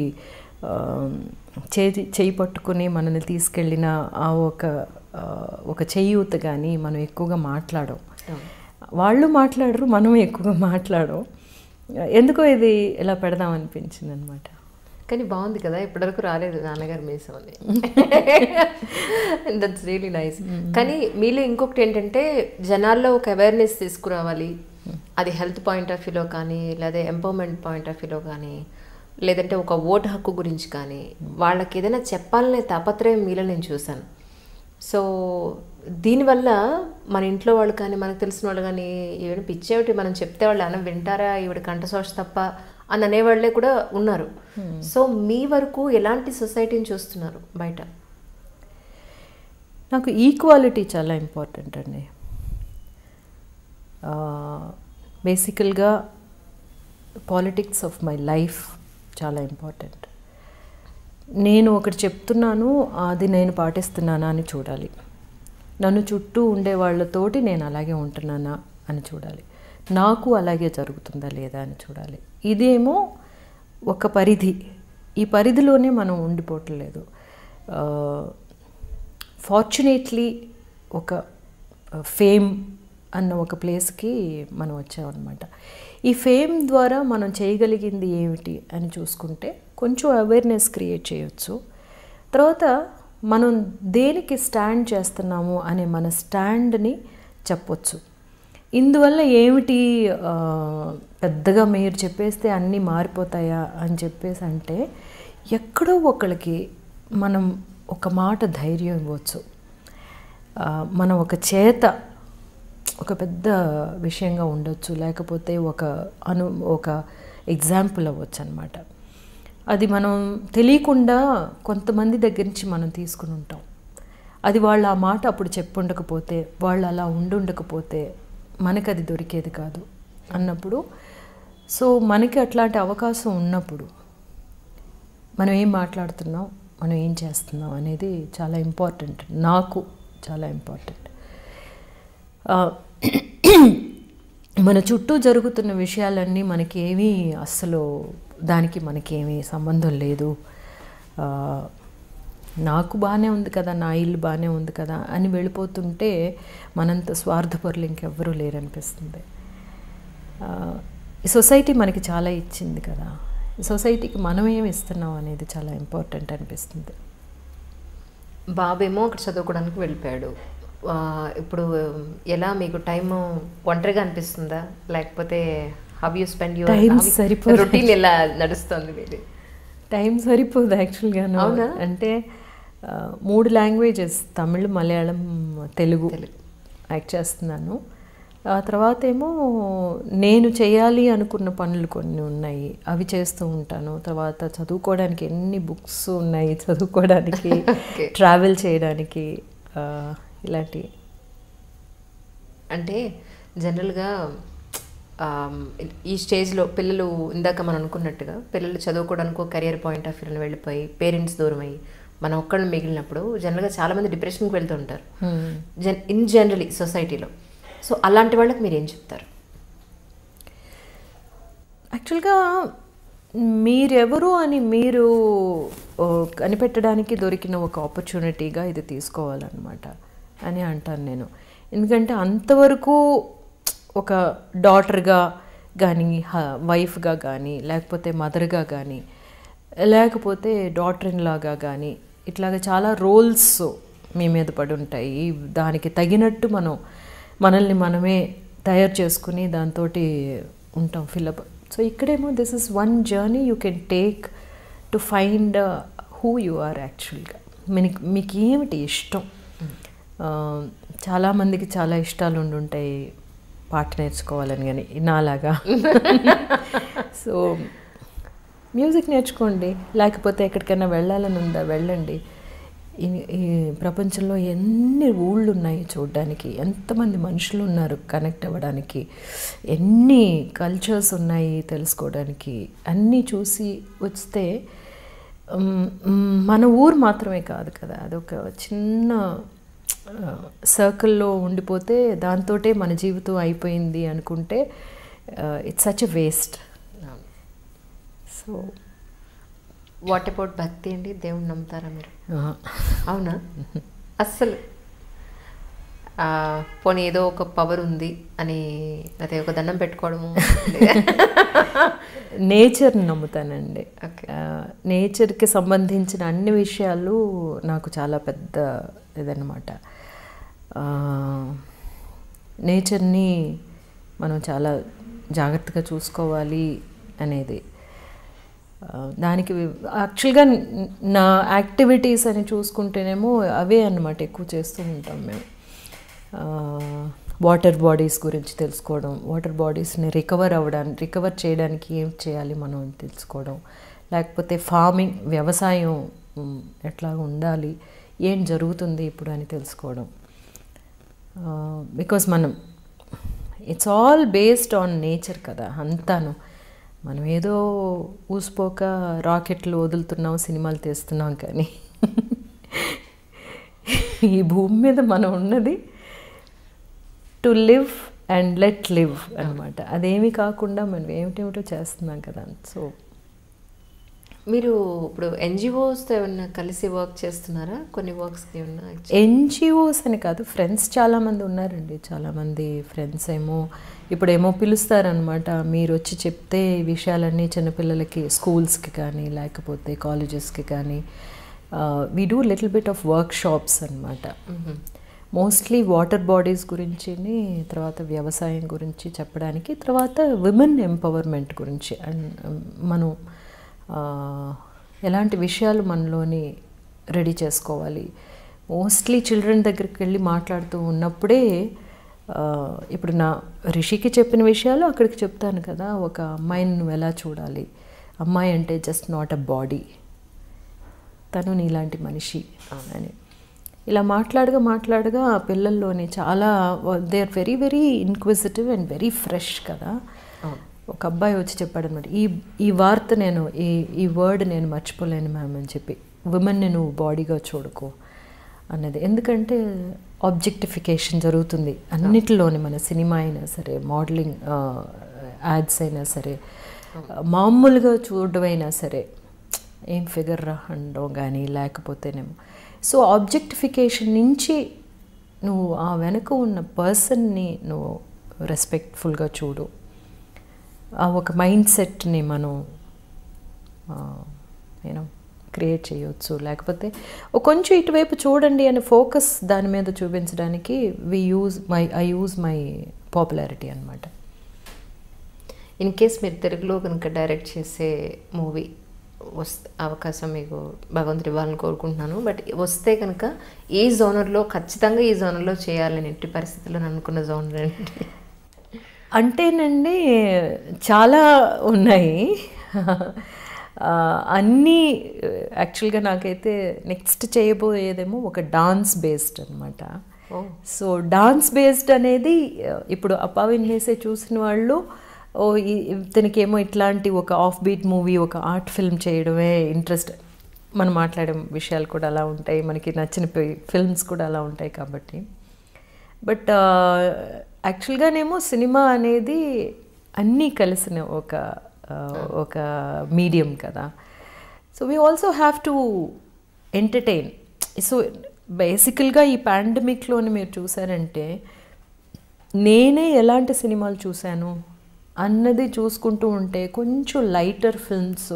చేయి పట్టుకుని మనల్ని తీసుకెళ్ళిన ఆ ఒక చేయూత కానీ మనం ఎక్కువగా మాట్లాడం. వాళ్ళు మాట్లాడరు, మనం ఎక్కువగా మాట్లాడం. ఎందుకో ఇది ఇలా పెడదాం అనిపించింది అనమాట. కానీ బాగుంది కదా, ఇప్పటివరకు రాలేదు నాన్నగారు మీసం అని. That's really nice. కానీ మీలో ఇంకొకటి ఏంటంటే జనాల్లో ఒక అవేర్నెస్ తీసుకురావాలి. అది హెల్త్ పాయింట్ ఆఫ్ వ్యూలో కానీ, లేదా ఎంపవర్మెంట్ పాయింట్ ఆఫ్ వ్యూలో కానీ, లేదంటే ఒక ఓటు హక్కు గురించి కానీ వాళ్ళకి ఏదైనా చెప్పాలనే తాపత్రయం మీలో నేను చూశాను. సో దీనివల్ల మన ఇంట్లో వాళ్ళు కానీ, మనకు తెలిసిన వాళ్ళు కానీ, ఈవిడ పిచ్చేమిటి మనం చెప్తే వాళ్ళు అన్నం వింటారా, ఈవిడ కంఠశోష తప్ప అని అనేవాళ్ళే కూడా ఉన్నారు. సో మీ వరకు ఎలాంటి సొసైటీని చూస్తున్నారు బయట? నాకు ఈక్వాలిటీ చాలా ఇంపార్టెంట్ అండి. బేసికల్గా పాలిటిక్స్ ఆఫ్ మై లైఫ్ చాలా ఇంపార్టెంట్. నేను ఒకటి చెప్తున్నాను, అది నేను పాటిస్తున్నానా అని చూడాలి. నన్ను చుట్టూ ఉండే వాళ్ళతోటి నేను అలాగే ఉంటున్నానా అని చూడాలి. నాకు అలాగే జరుగుతుందా లేదా అని చూడాలి. ఇదేమో ఒక పరిధి. ఈ పరిధిలోనే మనం ఉండిపోవట్లేదు. ఫార్చునేట్లీ ఒక ఫేమ్ అన్న ఒక ప్లేస్కి మనం వచ్చామన్నమాట. ఈ ఫేమ్ ద్వారా మనం చేయగలిగింది ఏమిటి అని చూసుకుంటే కొంచెం అవేర్నెస్ క్రియేట్ చేయొచ్చు. తర్వాత మనం దేనికి స్టాండ్ చేస్తున్నాము అనే మన స్టాండ్ని చెప్పొచ్చు. ఇందువల్ల ఏమిటి పెద్దగా మీరు చెప్పేస్తే అన్నీ మారిపోతాయా అని చెప్పేసి అంటే, ఎక్కడో ఒకళ్ళకి మనం ఒక మాట ధైర్యం ఇవ్వచ్చు. మనం ఒక ఒక పెద్ద విషయంగా ఉండొచ్చు, లేకపోతే ఒక ఎగ్జాంపుల్ అవ్వచ్చు అన్నమాట. అది మనం తెలియకుండా కొంతమంది దగ్గర నుంచి మనం తీసుకుని ఉంటాం. అది వాళ్ళు ఆ మాట అప్పుడు చెప్పుండకపోతే, వాళ్ళు అలా ఉండుండకపోతే మనకు అది దొరికేది కాదు అన్నప్పుడు, సో మనకి అట్లాంటి అవకాశం ఉన్నప్పుడు మనం ఏం మాట్లాడుతున్నాం, మనం ఏం చేస్తున్నాం అనేది చాలా ఇంపార్టెంట్. నాకు చాలా ఇంపార్టెంట్. మన చుట్టూ జరుగుతున్న విషయాలన్నీ మనకేమీ అస్సలు దానికి మనకేమీ సంబంధం లేదు. నాకు బాగానే ఉంది కదా, నా ఇల్లు బాగానే ఉంది కదా అని వెళ్ళిపోతుంటే మనంత స్వార్థపరులు ఇంకెవ్వరూ లేరనిపిస్తుంది. ఈ సొసైటీ మనకి చాలా ఇచ్చింది కదా, ఈ సొసైటీకి మనం ఏమి ఇస్తున్నాం అనేది చాలా ఇంపార్టెంట్ అనిపిస్తుంది. బాబేమో అక్కడ చదువుకోవడానికి వెళ్ళిపోయాడు. ఇప్పుడు ఎలా మీకు టైం ఒంటరిగా అనిపిస్తుందా, లేకపోతే how you spend your routine ఎలా నడుస్తుంది మీది? టైం సరిపోదు యాక్చువల్గా. అంటే 3 లాంగ్వేజెస్, తమిళ్, మలయాళం, తెలుగు యాక్ట్ చేస్తున్నాను. ఆ తర్వాత ఏమో నేను చేయాలి అనుకున్న పనులు కొన్ని ఉన్నాయి, అవి చేస్తూ ఉంటాను. తర్వాత చదువుకోవడానికి ఎన్ని బుక్స్ ఉన్నాయి చదువుకోవడానికి, ట్రావెల్ చేయడానికి, ఇలాంటివి. అంటే జనరల్గా ఈ స్టేజ్లో పిల్లలు, ఇందాక మనం అనుకున్నట్టుగా పిల్లలు చదువుకోవడానికి ఒక కెరియర్ పాయింట్ ఆఫ్ వ్యూలో వెళ్ళిపోయి పేరెంట్స్ దూరం అయ్యి మనం ఒక్కళ్ళు మిగిలినప్పుడు జనరల్గా చాలామంది డిప్రెషన్కి వెళ్తూ ఉంటారు ఇన్ జనరలీ సొసైటీలో. సో అలాంటి వాళ్ళకి మీరు ఏం చెప్తారు? యాక్చువల్గా మీరెవరు అని మీరు కనిపెట్టడానికి దొరికిన ఒక ఆపర్చునిటీగా ఇది తీసుకోవాలన్నమాట అని అంటాను నేను. ఎందుకంటే అంతవరకు ఒక డాటర్గా కానీ, వైఫ్గా కానీ, లేకపోతే మదర్గా కానీ, లేకపోతే డాటర్ ఇన్ లాగా కానీ, ఇట్లాగా చాలా రోల్స్ మీ మీద పడి ఉంటాయి. దానికి తగినట్టు మనల్ని మనమే తయారు చేసుకుని దాంతో ఉంటాం ఫిల్అప్. సో ఇక్కడేమో this is one journey you can take to find who you are యాక్చువల్గా. మీకు ఏమిటి ఇష్టం? చాలామందికి చాలా ఇష్టాలు ఉండుంటాయి, పాట నేర్చుకోవాలని, కానీ నాలాగా. సో మ్యూజిక్ నేర్చుకోండి, లేకపోతే ఎక్కడికైనా వెళ్ళాలని ఉందా వెళ్ళండి. ఈ ప్రపంచంలో ఎన్ని ఊళ్ళు ఉన్నాయి చూడడానికి, ఎంతమంది మనుషులు ఉన్నారు కనెక్ట్ అవ్వడానికి, ఎన్ని కల్చర్స్ ఉన్నాయి తెలుసుకోవడానికి. అన్నీ చూసి వస్తే మన ఊరు మాత్రమే కాదు కదా, అదొక చిన్న సర్కిల్లో ఉండిపోతే దాంతోటే మన జీవితం అయిపోయింది అనుకుంటే it's such a waste. So what about భక్తి అండి? దేవుణ్ణి నమ్ముతారా మీరు? అవునా? అస్సలు పోనీ ఏదో ఒక పవర్ ఉంది అని అదే ఒక దండం పెట్టుకోవడము? నేచర్ని నమ్ముతానండి. నేచర్కి సంబంధించిన అన్ని విషయాలు నాకు చాలా పెద్ద ఇదన్నమాట. నేచర్ని మనం చాలా జాగ్రత్తగా చూసుకోవాలి అనేది. దానికి యాక్చువల్గా నా యాక్టివిటీస్ అని చూసుకుంటేనేమో అవే అన్నమాట ఎక్కువ చేస్తూ ఉంటాం మేము. వాటర్ బాడీస్ గురించి తెలుసుకోవడం, వాటర్ బాడీస్ని రికవర్ చేయడానికి ఏం చేయాలి మనం తెలుసుకోవడం, లేకపోతే ఫార్మింగ్ వ్యవసాయం ఎట్లా ఉండాలి, ఏం జరుగుతుంది ఇప్పుడు అని తెలుసుకోవడం. Because it's all based on nature కదా అంతాను. మనం ఏదో ఊసిపోక రాకెట్లు వదులుతున్నాం, సినిమాలు తీస్తున్నాం, కానీ ఈ భూమి మీద మనం ఉన్నది to live and let live అనమాట. అదేమీ కాకుండా మనం ఏమిటేమిటో చేస్తున్నాం కదా. సో మీరు ఇప్పుడు ఎన్జిఓస్తో ఏమన్నా కలిసి వర్క్ చేస్తున్నారా? కొన్ని వర్క్స్కి ఏమన్నా? ఎన్జిఓస్ అని కాదు, ఫ్రెండ్స్ చాలామంది ఉన్నారండి. చాలామంది ఫ్రెండ్స్ ఇప్పుడేమో పిలుస్తారనమాట. మీరు వచ్చి చెప్తే ఈ విషయాలన్నీ చిన్నపిల్లలకి స్కూల్స్కి కానీ లేకపోతే కాలేజెస్కి కానీ we do little bit of work shops అనమాట. మోస్ట్లీ వాటర్ బాడీస్ గురించి, తర్వాత వ్యవసాయం గురించి చెప్పడానికి, తర్వాత విమెన్ ఎంపవర్మెంట్ గురించి. అండ్ మనం ఎలాంటి విషయాలు మనలోని రెడీ చేసుకోవాలి. మోస్ట్లీ చిల్డ్రన్ దగ్గరికి వెళ్ళి మాట్లాడుతూ ఉన్నప్పుడే ఇప్పుడు నా రిషికి చెప్పిన విషయాలు అక్కడికి చెప్తాను కదా. ఒక అమ్మాయిని నువ్వు ఎలా చూడాలి, అమ్మాయి అంటే జస్ట్ నాట్ అ బాడీ, తను నీలాంటి మనిషి అని ఇలా మాట్లాడగా పిల్లల్లోని చాలా they are very very inquisitive and very fresh కదా. ఒక అబ్బాయి వచ్చి చెప్పాడు అనమాట, ఈ వార్త ఈ వర్డ్ నేను మర్చిపోలేను మ్యామ్ అని చెప్పి, విమెన్ని నువ్వు బాడీగా చూడుకో అన్నది. ఎందుకంటే ఆబ్జెక్టిఫికేషన్ జరుగుతుంది అన్నిటిలోని, మన సినిమా అయినా సరే, మోడలింగ్ యాడ్స్ అయినా సరే, మామూలుగా చూడడం అయినా సరే, ఏం ఫిగర్ అనడం కానీ లేకపోతేనేమో. సో ఆబ్జెక్టిఫికేషన్ నుంచి నువ్వు ఆ వెనుక ఉన్న పర్సన్ని నువ్వు రెస్పెక్ట్ఫుల్గా చూడు. ఆ ఒక మైండ్ సెట్ని మనం క్రియేట్ చేయవచ్చు. లేకపోతే కొంచెం ఇటువైపు చూడండి అని ఫోకస్ దాని మీద చూపించడానికి ఐ యూజ్ మై పాపులారిటీ అనమాట. ఇన్ కేస్ మీరు తెలుగులో కనుక డైరెక్ట్ చేసే మూవీ అవకాశం మీకు భగవంతుడు ఇవ్వాలని కోరుకుంటున్నాను. బట్ వస్తే కనుక ఏ జోనర్లో, ఖచ్చితంగా ఈ జోనర్లో చేయాలని ఎట్టి పరిస్థితుల్లో అనుకున్న జోనర్ ఏంటి? అంటేనండి చాలా ఉన్నాయి. అన్నీ యాక్చువల్గా నాకైతే నెక్స్ట్ చేయబోయేదేమో ఒక డాన్స్ బేస్డ్ అనమాట. సో డాన్స్ బేస్డ్ అనేది ఇప్పుడు అప్పావిన్నేసే చూసిన వాళ్ళు ఇతనికేమో ఇట్లాంటి ఒక ఆఫ్ బీట్ మూవీ, ఒక ఆర్ట్ ఫిల్మ్ చేయడమే ఇంట్రెస్ట్. మనం మాట్లాడే విషయాలు కూడా అలా ఉంటాయి, మనకి నచ్చిన ఫిల్మ్స్ కూడా అలా ఉంటాయి కాబట్టి. బట్ యాక్చువల్గానేమో సినిమా అనేది అన్నీ కలిసిన ఒక మీడియం కదా. So we also have to entertain. So బేసికల్గా ఈ పాండమిక్లోని మీరు చూసారంటే నేనే ఎలాంటి సినిమాలు చూశాను అన్నది చూసుకుంటూ ఉంటే కొంచెం లైటర్ ఫిల్మ్స్,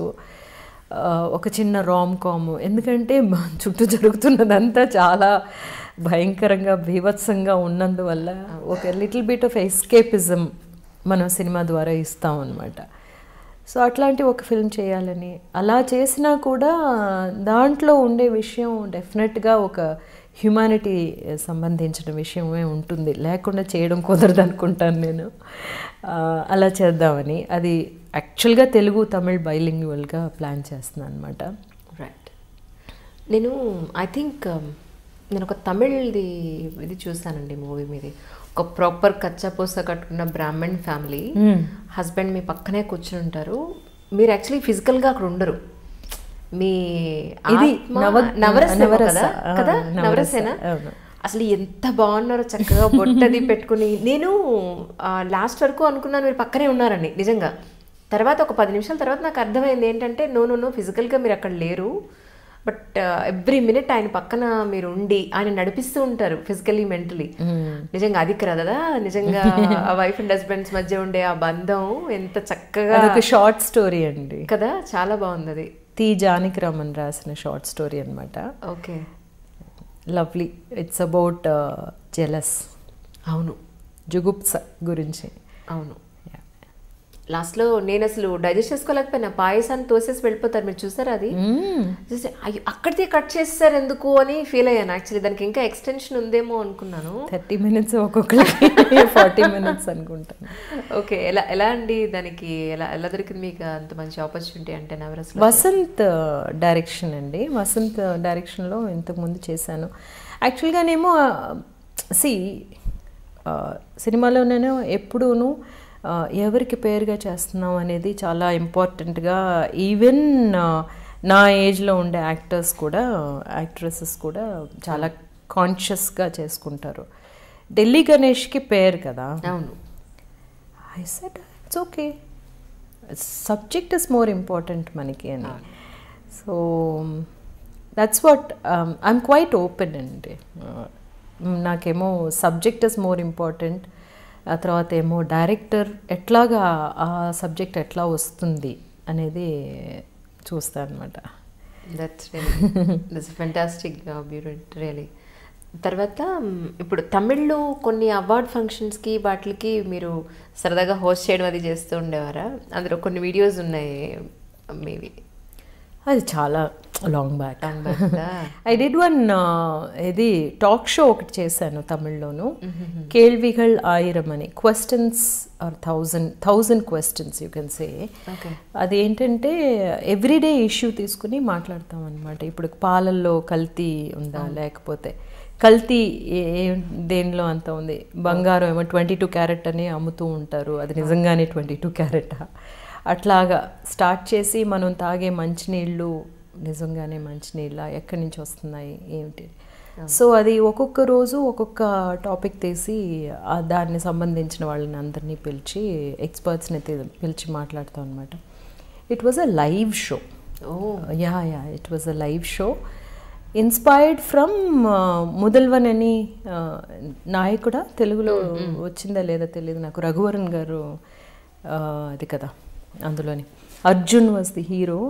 ఒక చిన్న రామ్ కామ్. ఎందుకంటే చుట్టూ జరుగుతున్నదంతా చాలా భయంకరంగా బీభత్సంగా ఉన్నందువల్ల ఒక లిటిల్ బిట్ ఆఫ్ ఎస్కేపిజం మనం సినిమా ద్వారా ఇస్తాం అన్నమాట. సో అట్లాంటి ఒక ఫిల్మ్ చేయాలని, అలా చేసినా కూడా దాంట్లో ఉండే విషయం డెఫినెట్గా ఒక హ్యుమానిటీ సంబంధించిన విషయమే ఉంటుంది, లేకుండా చేయడం కుదరదు అనుకుంటాను నేను. అలా చేద్దామని, అది యాక్చువల్గా తెలుగు తమిళ్ బైలింగ్యువల్గా ప్లాన్ చేస్తున్నాను అనమాట. రైట్. ఐ థింక్ నేను ఒక తమిళ్ది ఇది చూసానండి మూవీ మీది. ఒక ప్రాపర్ కచ్చాపూస కట్టుకున్న బ్రాహ్మణ్ ఫ్యామిలీ, హస్బెండ్ మీ పక్కనే కూర్చుని ఉంటారు. మీరు యాక్చువల్లీ ఫిజికల్గా అక్కడ ఉండరు. మీ నవరసేన అసలు ఎంత బాగున్నారో, చక్కగా బొట్టది పెట్టుకుని. నేను లాస్ట్ వరకు అనుకున్నాను మీరు పక్కనే ఉన్నారని. నిజంగా తర్వాత ఒక 10 నిమిషాల తర్వాత నాకు అర్థమైంది ఏంటంటే నో ఫిజికల్గా మీరు అక్కడ లేరు, బట్ ఎవ్రీ మినిట్ ఆయన పక్కన మీరు ఉండి ఆయన నడిపిస్తూ ఉంటారు ఫిజికలీ మెంటలీ. నిజంగా అది కదా నిజంగా ఆ వైఫ్ అండ్ హస్బెండ్స్ మధ్య ఉండే ఆ బంధం ఎంత చక్కగా. ఒక షార్ట్ స్టోరీ అండి కదా, చాలా బాగుంది అది. టి జానకి రామన్ రాసిన షార్ట్ స్టోరీ అనమాట. Okay, lovely. It's about jealous. అవును, జుగుప్స గురించి. అవును. లాస్ట్లో నేను అసలు డైజెస్ట్ చేసుకోలేకపోయినా, పాయసాన్ని తోసేసి వెళ్ళిపోతారు, మీరు చూసారా అది? అక్కడితే కట్ చేస్తారు ఎందుకు అని ఫీల్ అయ్యాను యాక్చువల్లీ. దానికి ఇంకా ఎక్స్టెన్షన్ ఉందేమో అనుకున్నాను. 30 minutes ఒక్కొక్కరికి 40 minutes అనుకుంటాను. ఓకే, ఎలా అండి దానికి ఎలా దొరికింది మీకు అంత మంచి ఆపర్చునిటీ? అంటే నవరస్ వసంత్ డైరెక్షన్ అండి. వసంత్ డైరెక్షన్లో ఇంతకుముందు చేశాను. యాక్చువల్గానేమో సినిమాలో నేను ఎప్పుడూను ఎవరికి పేరుగా చేస్తున్నాం అనేది చాలా ఇంపార్టెంట్గా, ఈవెన్ నా ఏజ్లో ఉండే యాక్టర్స్ కూడా యాక్ట్రెసెస్ కూడా చాలా కాన్షియస్గా చేసుకుంటారు. ఢిల్లీ గణేష్కి పేరు కదా. అవును. I said it's okay, subject is more important మనకి అని. So that's what I'm quite open అండి. నాకేమో సబ్జెక్ట్ ఇస్ మోర్ ఇంపార్టెంట్. ఆ తర్వాత ఏమో డైరెక్టర్ ఎట్లాగా ఆ సబ్జెక్ట్ ఎట్లా వస్తుంది అనేది చూస్తాను అనమాట. That's fantastic really. తర్వాత ఇప్పుడు తమిళ్లో కొన్ని అవార్డ్ ఫంక్షన్స్కి వాటికి మీరు సరదాగా హోస్ట్ చేయడం అది చేస్తూ ఉండేవారా? అందులో కొన్ని వీడియోస్ ఉన్నాయి మేబీ. అది చాలా long back. I did one ఇది టాక్ షో ఒకటి చేశాను తమిళ్లోను, కేల్విగల్ ఆయిరం అని. Questions are 1000 questions you can say. అదేంటంటే ఎవ్రీడే ఇష్యూ తీసుకుని మాట్లాడతాం అనమాట. ఇప్పుడు పాలల్లో కల్తీ ఉందా, లేకపోతే కల్తీ దేనిలో అంత ఉంది. బంగారం ఏమో 22 క్యారెట్ అని అమ్ముతూ ఉంటారు, అది నిజంగానే 22 క్యారెటా? అట్లాగా స్టార్ట్ చేసి మనం తాగే మంచినీళ్ళు నిజంగానే మంచినీళ్ళ, ఎక్కడి నుంచి వస్తున్నాయి ఏమిటి. సో అది ఒక్కొక్క రోజు ఒక్కొక్క టాపిక్ తీసి దాన్ని సంబంధించిన వాళ్ళని అందరినీ పిలిచి ఎక్స్పర్ట్స్ని పిలిచి మాట్లాడతాం అనమాట. It was a live show. Yeah it was a live show inspired from Mudhalvan అని నాయకుడా, తెలుగులో వచ్చిందా లేదా తెలియదు నాకు, రఘువరన్ గారు అది కదా అందులోని. Arjun was the hero,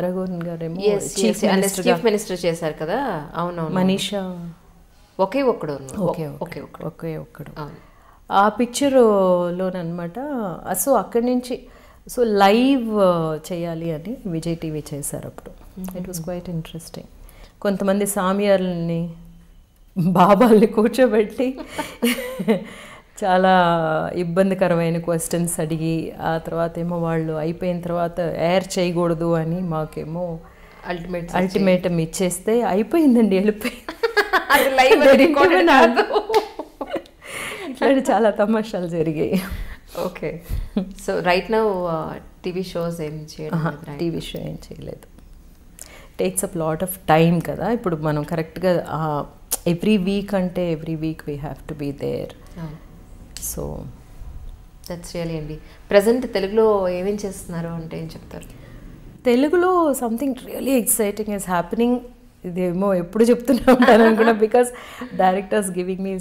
Raghuvaran గారేమో చీఫ్ మినిస్టర్ చేశారు కదా. అవునవును. మనీషా ఒకే ఒక్కడు. ఆ పిక్చర్లోనమాట. సో అక్కడి నుంచి సో లైవ్ చేయాలి అని విజయ్ టీవీ చేశారు అప్పుడు. It was quite interesting. కొంతమంది సామియార్లని బాబాల్ని కూర్చోబెట్టి చాలా ఇబ్బందికరమైన క్వశ్చన్స్ అడిగి, ఆ తర్వాత ఏమో వాళ్ళు అయిపోయిన తర్వాత ఎయిర్ చేయకూడదు అని మాకేమో అల్టిమేటం ఇచ్చేస్తే అయిపోయిందండి, వెళ్ళిపోయి ఇట్లాంటి చాలా తమాషాలు జరిగాయి. Okay. So right now TV shows ఏం చేయలేదు? టీవీ షో ఏం చేయలేదు. Takes up lot of time కదా. ఇప్పుడు మనం కరెక్ట్గా ఎవ్రీ వీక్ అంటే every week we have to be there. So that's really అండి. ప్రజెంట్ తెలుగులో ఏమేం చేస్తున్నారు అంటే ఏం చెప్తారు? తెలుగులో something really exciting is happening. ఇదేమో ఎప్పుడు చెప్తూనే ఉంటాను అనుకున్నా, because directors giving me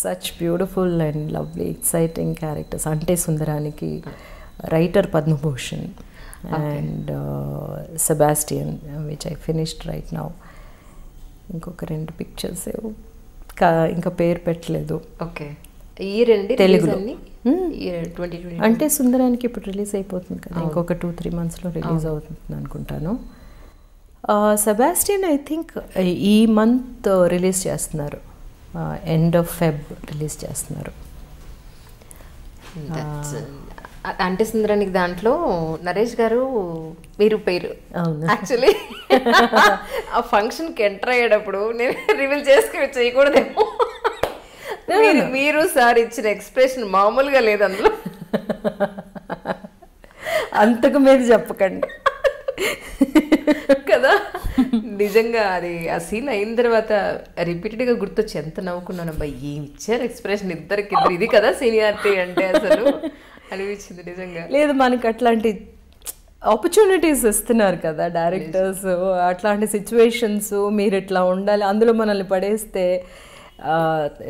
such beautiful and lovely exciting characters. అంటే సుందరానికి writer Padma Bhushan and Sebastian which I finished right now. ఇంకొక 2 పిక్చర్స్ ఇంకా పేరు పెట్టలేదు. ఓకే. ఈ రెండు తెలుగులో అంటే సుందరానికి ఇప్పుడు రిలీజ్ అయిపోతుంది కదా, ఇంకొక 2-3 monthsలో రిలీజ్ అవుతుంది అనుకుంటాను. సెబాస్టియన్ ఐ థింక్ ఈ మంత్ రిలీజ్ చేస్తున్నారు, ఎండ్ ఆఫ్ ఫెబ్ రిలీజ్ చేస్తున్నారు. అంటే సుందరానికి దాంట్లో నరేష్ గారు మీరు పేరు యాక్చువల్లీ ఆ ఫంక్షన్కి ఎంటర్ అయ్యేటప్పుడు నేను రివీల్ చేసుకుని చేయకూడదేమో, మీరు సార్ ఇచ్చిన ఎక్స్ప్రెషన్ మామూలుగా లేదు అందులో. అంతకు మీద చెప్పకండి కదా. నిజంగా అది ఆ సీన్ అయిన తర్వాత రిపీటెడ్గా గుర్తొచ్చి ఎంత నవ్వుకున్నాను. అబ్బాయి ఏం ఇచ్చారు ఎక్స్ప్రెషన్ ఇద్దరికి. ఇది కదా సీనియారిటీ అంటే. అసలు అనిపించింది నిజంగా. లేదు, మనకి అట్లాంటి ఆపర్చునిటీస్ ఇస్తున్నారు కదా డైరెక్టర్స్, అట్లాంటి సిచ్యువేషన్స్ మీరు ఇట్లా ఉండాలి అందులో మనల్ని పడేస్తే.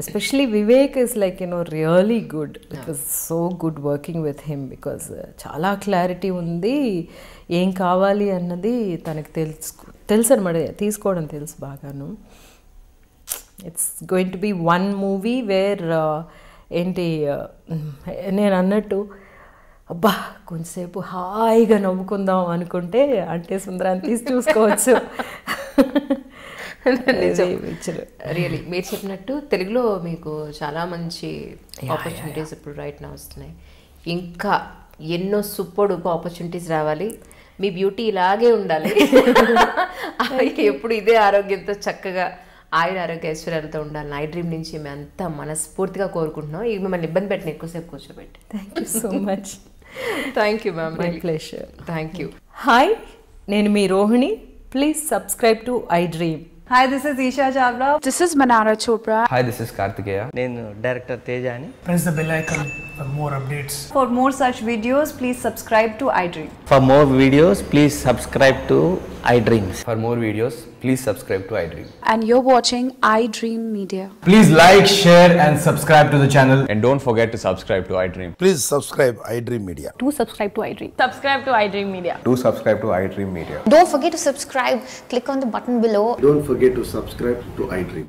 Especially Vivek is like really good. It was so good working with him because చాలా క్లారిటీ ఉంది, ఏం కావాలి అన్నది తనకు తెలుసు అనమాట, తీసుకోవడం తెలుసు బాగాను. It's going to be one movie where ఏంటి నేను అన్నట్టు అబ్బా కొంచెంసేపు హాయిగా నవ్వుకుందాం అనుకుంటే అంటే సుందరాన్ని తీసి చూసుకోవచ్చు. రియలీ మీరు చెప్పినట్టు తెలుగులో మీకు చాలా మంచి ఆపర్చునిటీస్ ఇప్పుడు రైట్ నా వస్తున్నాయి. ఇంకా ఎన్నో సూపర్ డూపర్ ఆపర్చునిటీస్ రావాలి. మీ బ్యూటీ ఇలాగే ఉండాలి, ఎప్పుడు ఇదే ఆరోగ్యంతో చక్కగా ఆయుర ఆరోగ్య ఐశ్వర్యాలతో ఉండాలని ఐ డ్రీమ్ నుంచి మేము అంతా మనస్ఫూర్తిగా కోరుకుంటున్నాం. ఇవి మిమ్మల్ని ఇబ్బంది పెట్టిన ఎక్కువసేపు కూర్చోబెట్టి. Thank you so much. Thank you ma'am, my pleasure. Thank you. Hi, నేను మీ Rohini. Please subscribe to I dream. Hi, this is Isha Chavla. This is Manara Chopra. Hi, this is Kartikeya. నేను డైరెక్టర్ తేజ అని. Press the bell icon for more updates. For more such videos, please subscribe to iDream. For more videos, please subscribe to iDreams. For more videos, please subscribe to iDream. And you're watching iDream Media. Please like, share and subscribe to the channel. And don't forget to subscribe to iDream. Please subscribe iDream Media. Do subscribe to iDream. Subscribe to iDream Media. Do subscribe to iDream Media. Don't forget to subscribe. Click on the button below. Don't forget to subscribe to iDream.